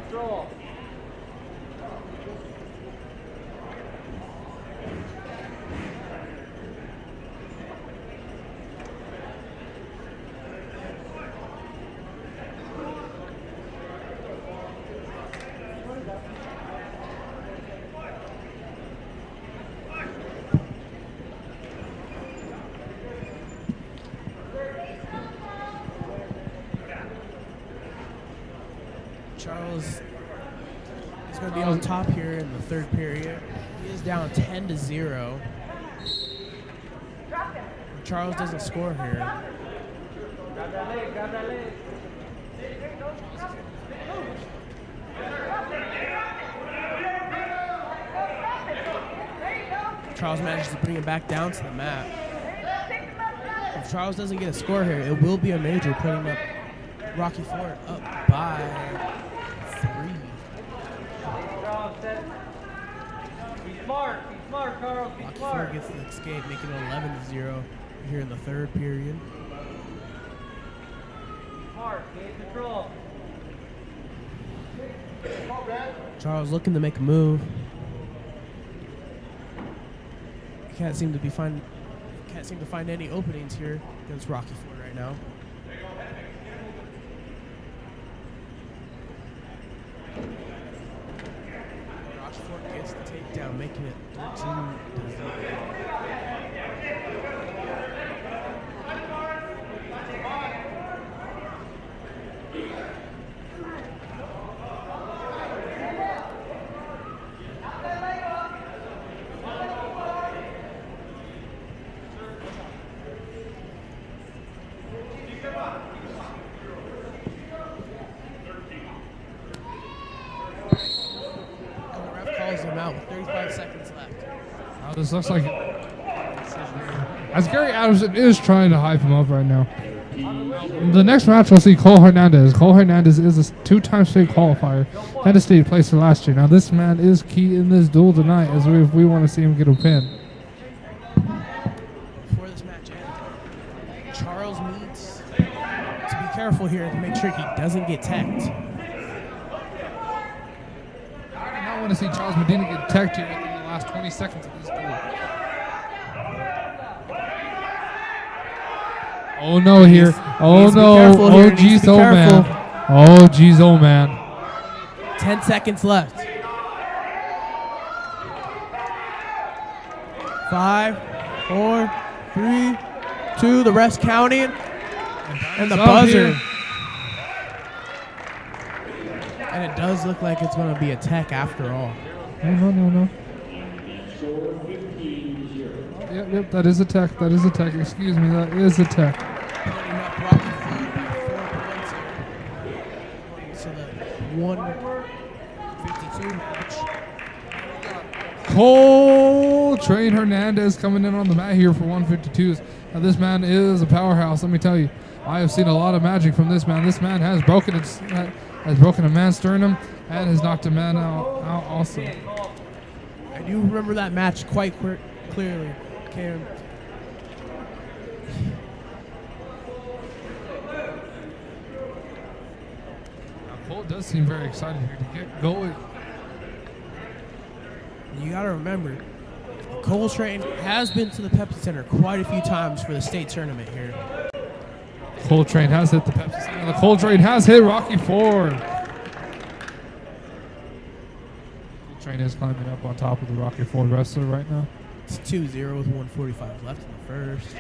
Control. Charles is going to be on top here in the third period. He is down 10-0. Charles doesn't score here. Grab that leg, grab that leg. Charles manages to bring it back down to the mat. If Charles doesn't get a score here, it will be a major, putting up Rocky Ford up by 3. Charles, be smart, Charles, be Rocky smart. Ford gets the escape, making it 11-0 here in the third period. Smart, gain control. Charles looking to make a move. Can't seem to find any openings here against Rocky Ford right now. Rocky Ford gets the takedown, making it 13-0. Him out with 35 seconds left. Now this looks like as Gary Adamson is trying to hype him up right now. The next match we'll see Cole Hernandez. Cole Hernandez is a 2-time state qualifier. Had a state place for last year. Now this man is key in this duel tonight as we want to see him get a pin. Before this match ends, Charles needs to be careful here to make sure he doesn't get teched. I want to see Charles Medina get teched here within the last 20 seconds of this duel. Oh no here. Oh no. Oh geez, oh man. Oh geez, oh man. 10 seconds left. 5, 4, 3, 2, the rest counting. And the buzzer. Here. And it does look like it's going to be a tech after all. No. Yep, that is a tech. That is a tech. Excuse me, that is a tech. So the 152 match. Cole Train Hernandez coming in on the mat here for 152s. Now this man is a powerhouse, let me tell you. I have seen a lot of magic from this man. This man has broken a man's sternum and has knocked a man out also. I do remember that match quite clearly. Cam. Cole does seem very excited here to get going. You got to remember, Cole Train has been to the Pepsi Center quite a few times for the state tournament here. Cole Train has hit the Pepsi Center. The Cole Train has hit Rocky Ford. Cole Train is climbing up on top of the Rocky Ford wrestler right now. It's 2-0 with 145 left in the first.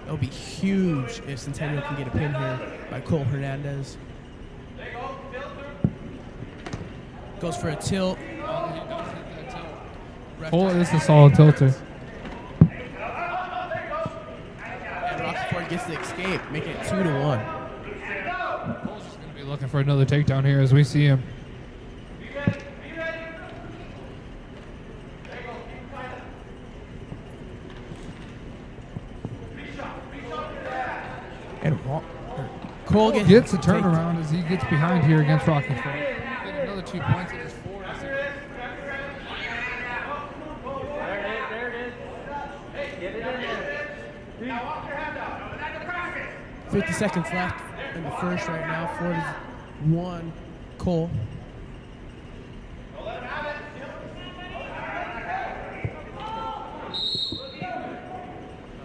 It'll be huge if Centennial can get a pin here by Cole Hernandez. Goes for a tilt. Cole is a solid tilter. And Rocky Ford gets the escape, making it 2-1. Cole's just going to be looking for another takedown here as we see him. And Cole gets a turnaround as he gets behind here against Rocky Ford. Get another 2 points at his 4. There it is. Get it in there. 50 seconds left in the first right now. 4-1 Cole.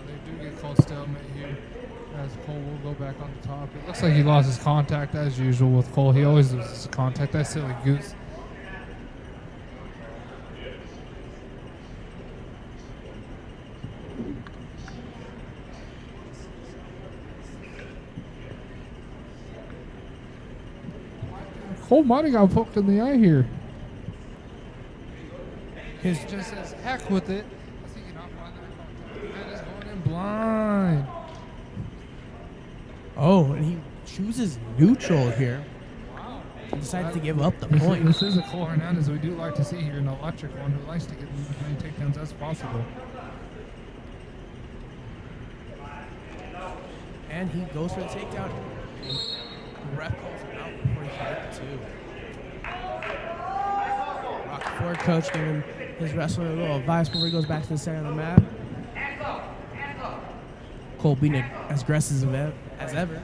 They do get called stalemate here as Cole will go back on the top. It looks like he lost his contact as usual with Cole. He always loses his contact. That silly goose. Cole might have got poked in the eye here. He just says, heck with it. I think he not find that. That is going in blind. Oh, and he chooses neutral here. He decides to give up the point. This is a Cole Hernandez we do like to see here, an electric one who likes to get as many takedowns as possible. And he goes for the takedown. The ref calls him out before he can get the two. Rocky Ford coach giving his wrestler a little advice before he goes back to the center of the mat. Cole being as aggressive as ever.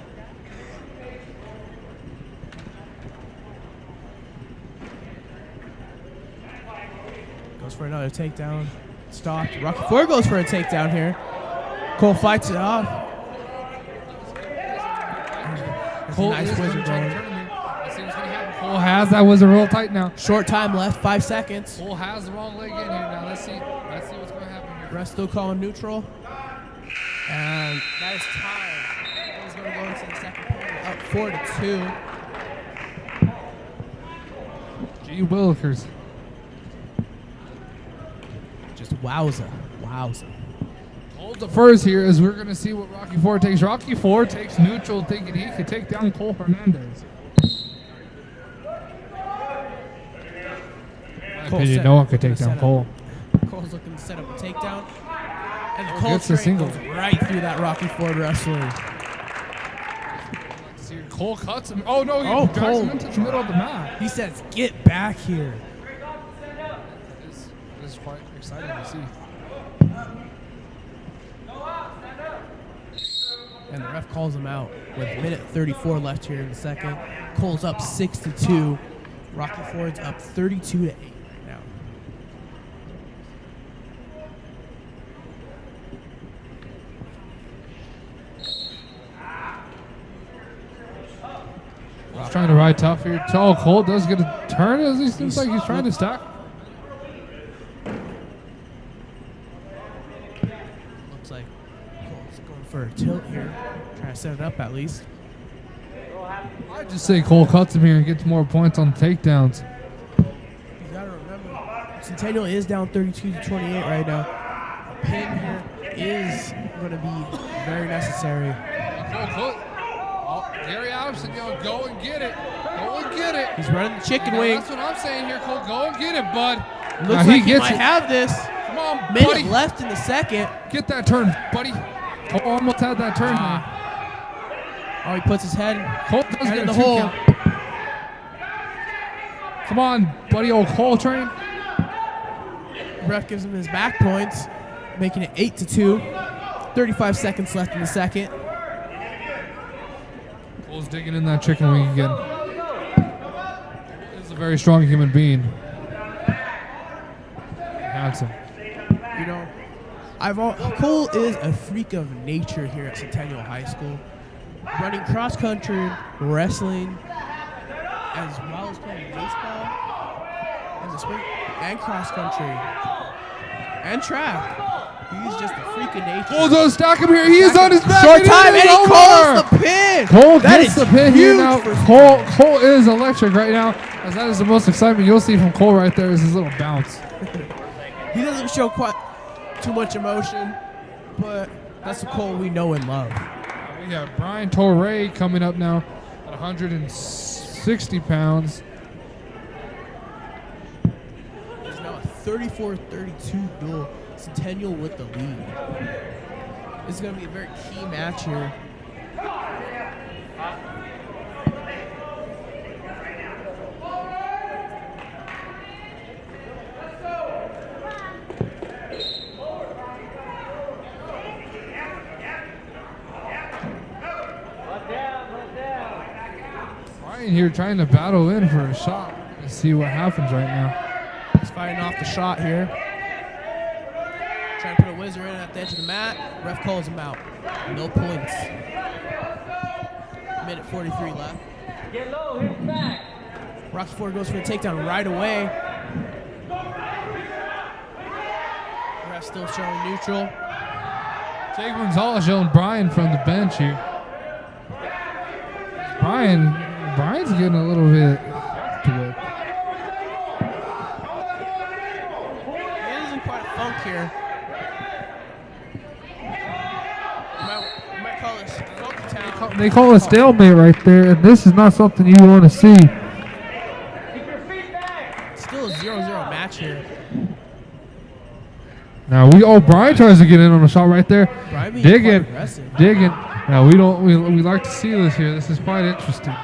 Goes for another takedown. Stopped. Rocky Ford goes for a takedown here. Cole fights it off. Cole nice is wizard going to going. turn him. Let's see what's going to happen. Cole has that wizard real tight now. Short time left, 5 seconds. Cole has the wrong leg in here now. Let's see what's going to happen here. Ref still calling neutral. And that is time. Cole's going to go into the second quarter up 4-2. Gee Willikers. Just wowza. Hold the first here as we're going to see what Rocky Ford takes. Rocky Ford takes neutral, thinking he could take down Cole Hernandez. No one could take down Cole. Cole's looking to set up a takedown. And Cole Cole gets the train single. goes right through that Rocky Ford wrestler. Cole cuts him. Oh, no, he Oh, drags Cole. him into the middle of the mat. He says, get back here. It is quite exciting to see. And the ref calls him out with minute 34 left here in the second. Cole's up 6-2. Rocky Ford's up 32-8 right now. He's trying to ride tough here. Oh, Cole does get a turn as he seems like he's trying to stack. Looks like Cole's going for a tilt here. Trying to set it up at least. I'd just say Cole cuts him here and gets more points on the takedowns. You gotta remember, Centennial is down 32-28 right now. A pin here is going to be very necessary. Cole. Oh, Gary Adamson, go and get it. Go and get it. He's running the chicken wing. That's what I'm saying here, Cole. Go and get it, bud. Looks like he might have this. Come on, Minute buddy. left in the second. Get that turn, buddy. Cole almost had that turn there. Oh, he puts his head Cole does head get in the a 2 hole. count. Come on, buddy, old Cole train. Ref gives him his back points, making it 8-2. 35 seconds left in the second. Cole's digging in that chicken wing again. He's a very strong human being. Handsome. You know, Cole is a freak of nature here at Centennial High School. Running cross country, wrestling, as well as playing baseball, and the spring, and cross country, and track. He's just a freak of nature. Cole does stack him here. He is on his back. Short and time, it and is he over. calls the pin. Cole That gets is the pin here huge now. for Cole is electric right now, as that is the most excitement you'll see from Cole right there is his little bounce. He doesn't show quite too much emotion, but that's the Cole we know and love. We got Brian Torre coming up now at 160 pounds. It's now a 34-32 duel. Centennial with the lead. This is going to be a very key match here. Brian here trying to battle in for a shot. Let's see what happens right now. He's fighting off the shot here. Trying to put a whizzer in at the edge of the mat. Ref calls him out. No points. Minute 43 left. Get low, hit back. Rocky Ford goes for a takedown right away. Ref still showing neutral. Jake Gonzalez showing Brian from the bench here. Brian's getting a little bit to whip. He is in quite a funk here. We might call this funk town. They call a stalemate right there, and this is not something you want to see. Still a 0-0 match here. Now Brian tries to get in on a shot right there. Brian being Digging, quite aggressive. digging. Now we like to see this here. This is quite interesting.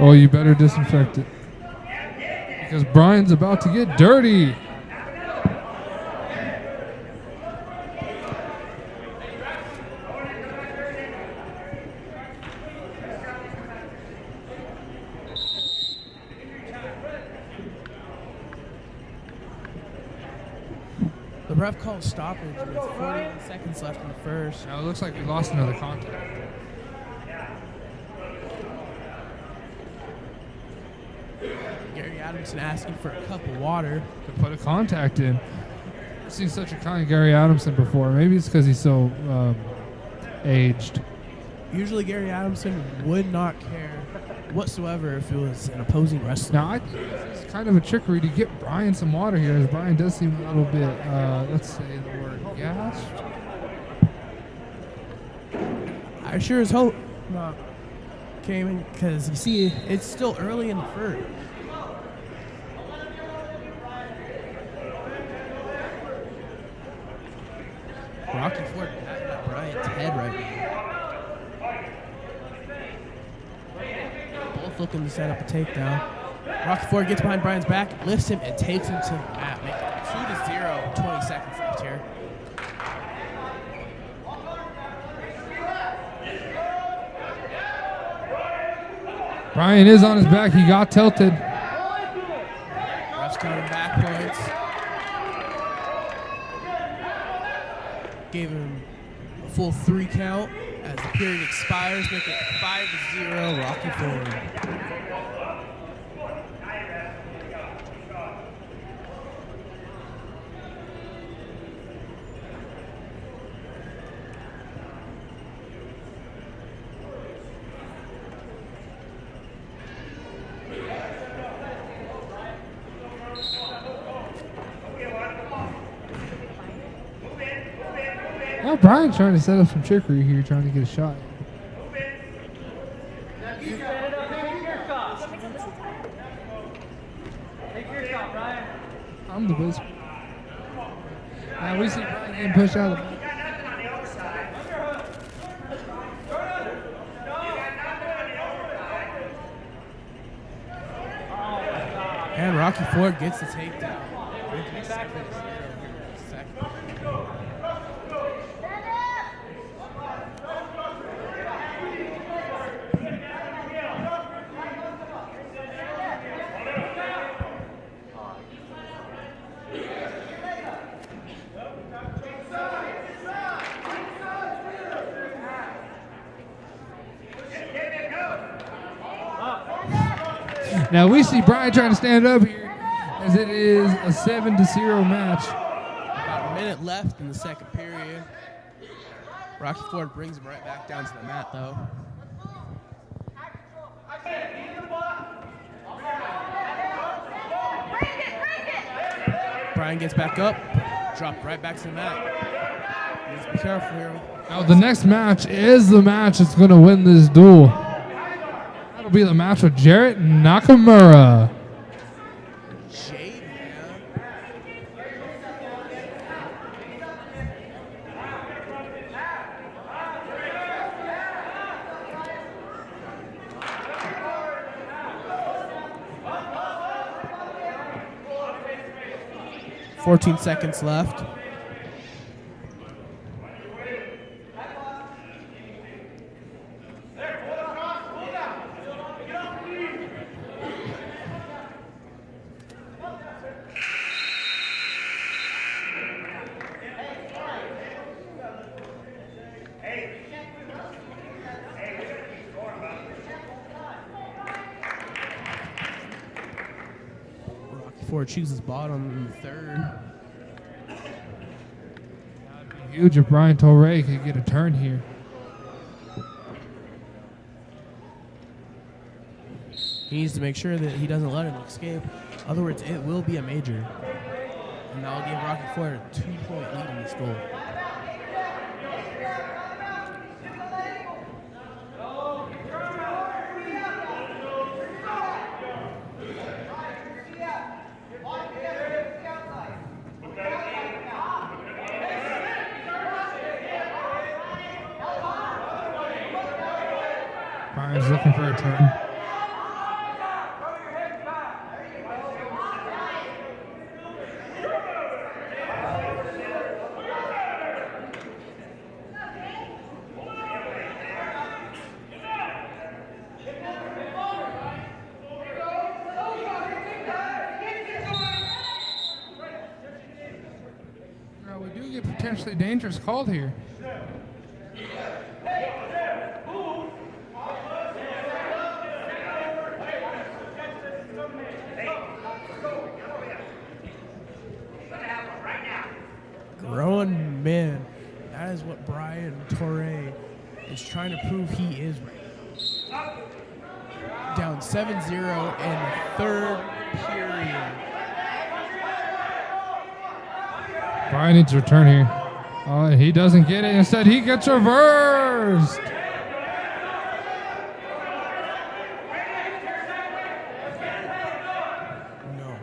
Oh, you better disinfect it. Because Brian's about to get dirty. The ref called stoppage with 41 seconds left in the first. Now it looks like we lost another contact. Gary Adamson asking for a cup of water. To put a contact in. I've seen such a kind Gary Adamson before. Maybe it's because he's so aged. Usually Gary Adamson would not care whatsoever if it was an opposing wrestler. Now I think this is kind of a trickery to get Brian some water here, as Brian does seem a little bit, let's say the word gassed. I sure as hope not, Cayman, because you see, it's still early in the first. Rocky Ford patting up Brian's head right now. Both looking to set up a takedown. Rocky Ford gets behind Brian's back, lifts him, and takes him to the mat. Making it 2-0 with 20 seconds left here. Brian is on his back. He got tilted. Ref's counting back points. Gave him a full 3 count as the period expires, making it 5-0 Rocky Ford. Now Brian's trying to set up some trickery here, trying to get a shot. You set it up, take your shot. Take your shot, Brian. I'm the wizard. Now we see Brian getting pushed out of the And Rocky Ford gets the takedown. Now we see Brian trying to stand up here, as it is a 7-0 match. About a minute left in the second period. Rocky Ford brings him right back down to the mat, though. Brian gets back up, dropped right back to the mat. Just be careful here. Now the next match is the match that's going to win this duel. That'll be the match with Jarrett Nakamura. Jade, man. "14 seconds left. Ford chooses bottom in the third. Huge if Brian Torre could get a turn here. He needs to make sure that he doesn't let him escape. In other words, it will be a major. And that'll give Rocky Ford a 2-point lead in this goal. Brian's looking for a turn. We do get potentially dangerous called here. Grown man. That is what Brian Torre is trying to prove he is right now. Down 7-0 in the third period. Brian needs to return here. Oh, he doesn't get it. Instead, he gets reversed. No.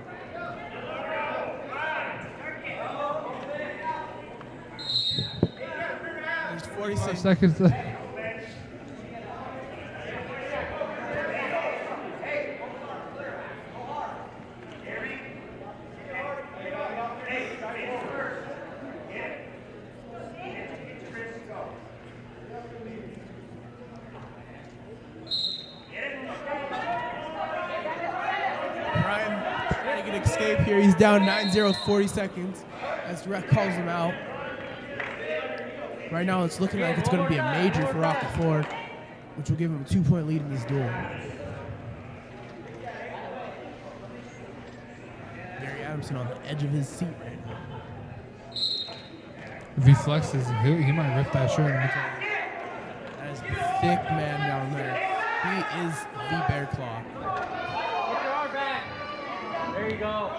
There's 46 Seconds left. escape here. He's down 9-0 with 40 seconds as the ref calls him out. Right now it's looking like it's going to be a major for Rocky Ford, which will give him a 2-point lead in this duel. Gary Adamson on the edge of his seat right now. If he flexes, he might rip that shirt. That is a thick man down there. He is the Bear Claw. Get your arm back. There you go.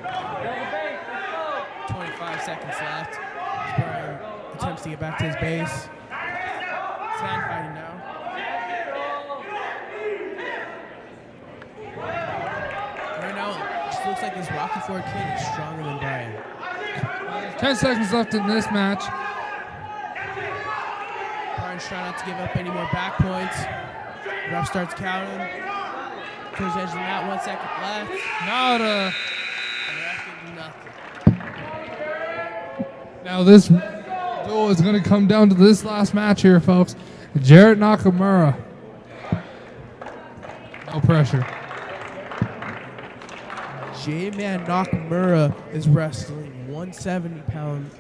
Double base. Let's go. 25 seconds left. Brian attempts to get back to his base. Sand fighting now. Right now, it just looks like this Rocky Ford kid is stronger than Brian. 10 seconds left in this match. Brian's trying not to give up any more back points. Ref starts counting. Clears edge of the mat, 1 second left. Now And the ref gives nothing. Now this duel is going to come down to this last match here, folks. Jarrett Nakamura. No pressure. J-Man Nakamura is wrestling 170 pounds.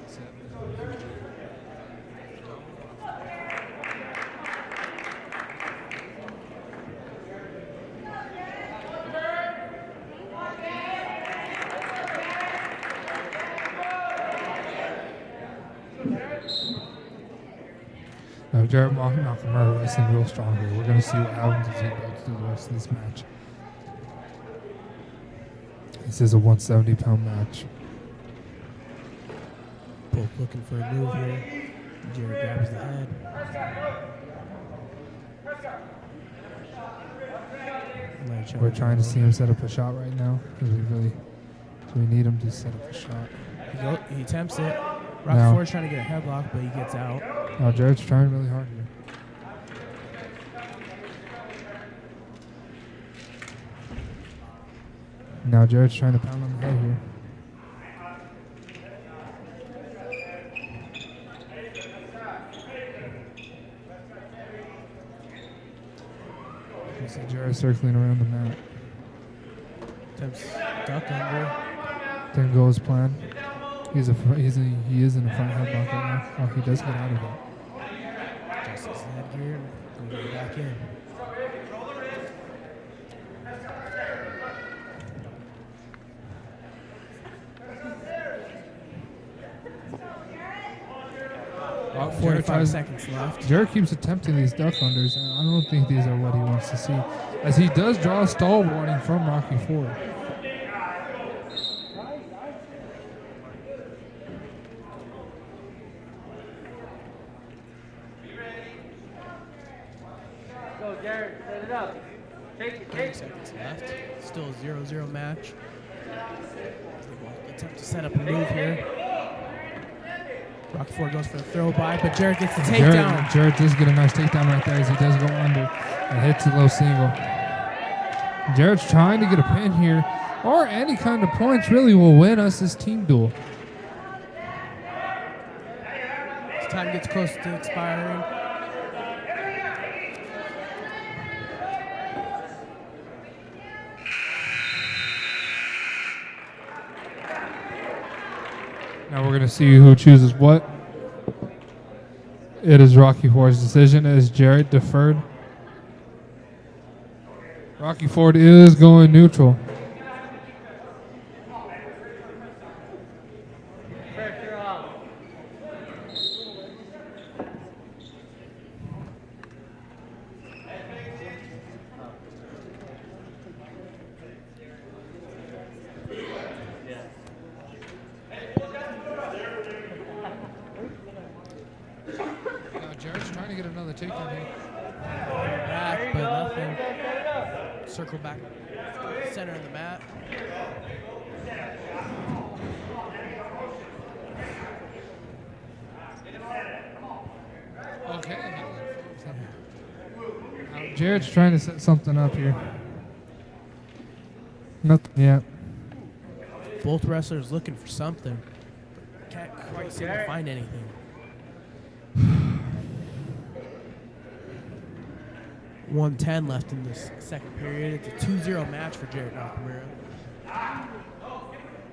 Now Jarrett Nakamura wrestling real strong here. We're going to see what happens as he goes through the rest of this match. This is a 170-pound match. Both looking for a move here. Jarrett grabs the head. We're trying to see him set up a shot right now because we need him to set up a shot. He attempts it. Rocky Ford's trying to get a headlock, but he gets out. Now Jarrett's trying really hard here. Now Jarrett's trying to pound on the head here. You see Jarrett circling around the mat. Attempts duck under. Didn't go as planned. He is in a front headlock right now. Oh, he does get out of it. Adjusts his headgear and goes back in. About 45 seconds left. Jared keeps attempting these duck unders, and I don't think these are what he wants to see, as he does draw a stall warning from Rocky Ford. Go, Jared. Set it up. Take it. 30 seconds left. Still a 0-0 match. Attempt to set up a move here. Rocky Ford goes for the throw by, but Jared gets the takedown. Jared does get a nice takedown right there as he does go under and hits the low single. Jared's trying to get a pin here, or any kind of points really will win us this team duel. As time gets close to expiring. Now we're going to see who chooses what. It is Rocky Ford's decision as Jared deferred. Rocky Ford is going neutral. Pressure off. Now Jared's trying to get another takedown here. Back, but nothing. Circle back. Center of the mat. Okay. Now Jared's trying to set something up here. Nothing yet. Both wrestlers looking for something. Can't quite seem to find anything. .110 left in this second period. It's a 2-0 match for Jared Nakamura.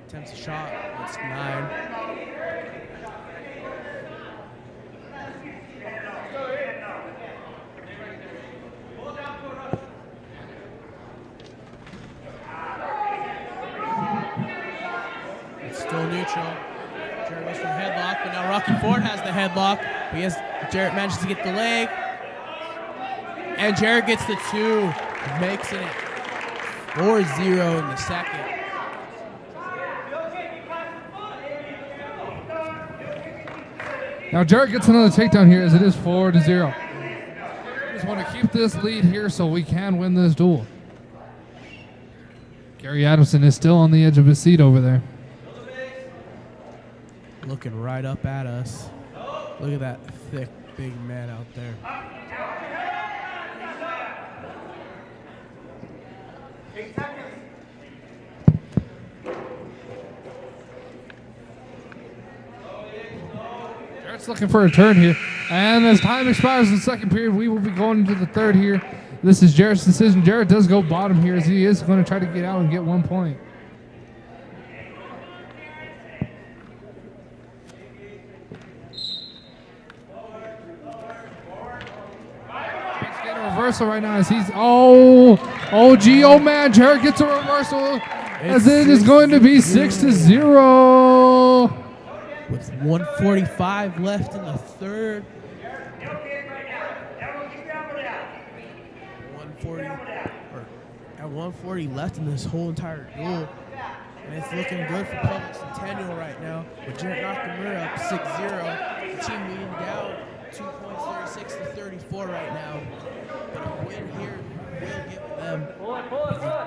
Attempts a shot. It's 9. It's still neutral. Jared goes for a headlock, but now Rocky Ford has the headlock. But Jared manages to get the leg. And Jared gets the 2, makes it 4-0 in the second. Now Jared gets another takedown here as it is 4-0. Just want to keep this lead here so we can win this duel. Gary Adamson is still on the edge of his seat over there. Looking right up at us. Look at that thick, big man out there. Jared's looking for a turn here. And as time expires in the second period, we will be going into the third here. This is Jared's decision. Jared does go bottom here as he is going to try to get out and get 1 point. Let's get a reversal right now as he's, gee, oh man, Jared gets a reversal as it is going to be 6-0. With 1:45 left in the third. 140 left in this whole entire duel. And it's looking good for Public Centennial right now. With Jared Nakamura up 6-0. The team leading down 2 points, 36-34 right now. But a win here will give them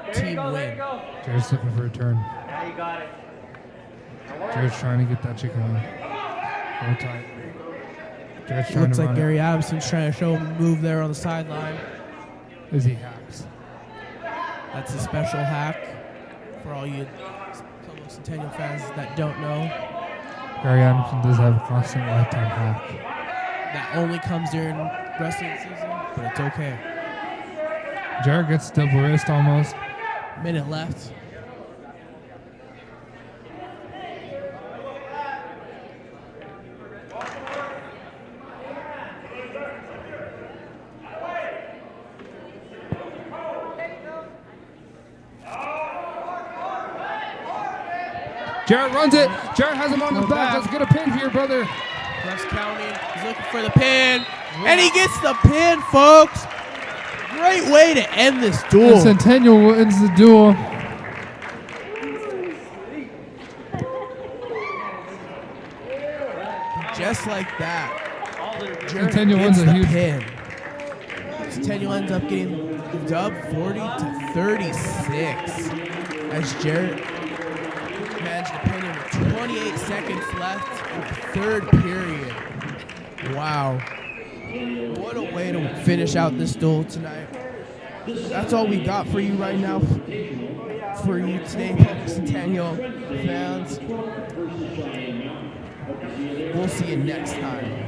the team win. Jared's looking for a turn. Now you got it. Jared's trying to get that chicken wing. Hold tight. Jared's trying Looks to like run Gary Adamson's trying to show him a move there on the sideline. as he hacks. That's a special hack for all you Columbus Centennial fans that don't know. Gary Adamson does have a constant lifetime hack. That only comes during wrestling season, but it's okay. Jared gets double wrist almost. Minute left. Jared runs it. Jared has him on his back. Let's get a pin here, brother. Ref's counting. He's looking for the pin. And he gets the pin, folks. Great way to end this duel. And Centennial wins the duel. Just like that. Centennial wins a huge pin. Centennial ends up getting the dub 40-36 as Jarrett managed to pin him with 28 seconds left in the third period. Wow. What a way to finish out this duel tonight. That's all we got for you right now. For you today, Public Centennial fans. We'll see you next time.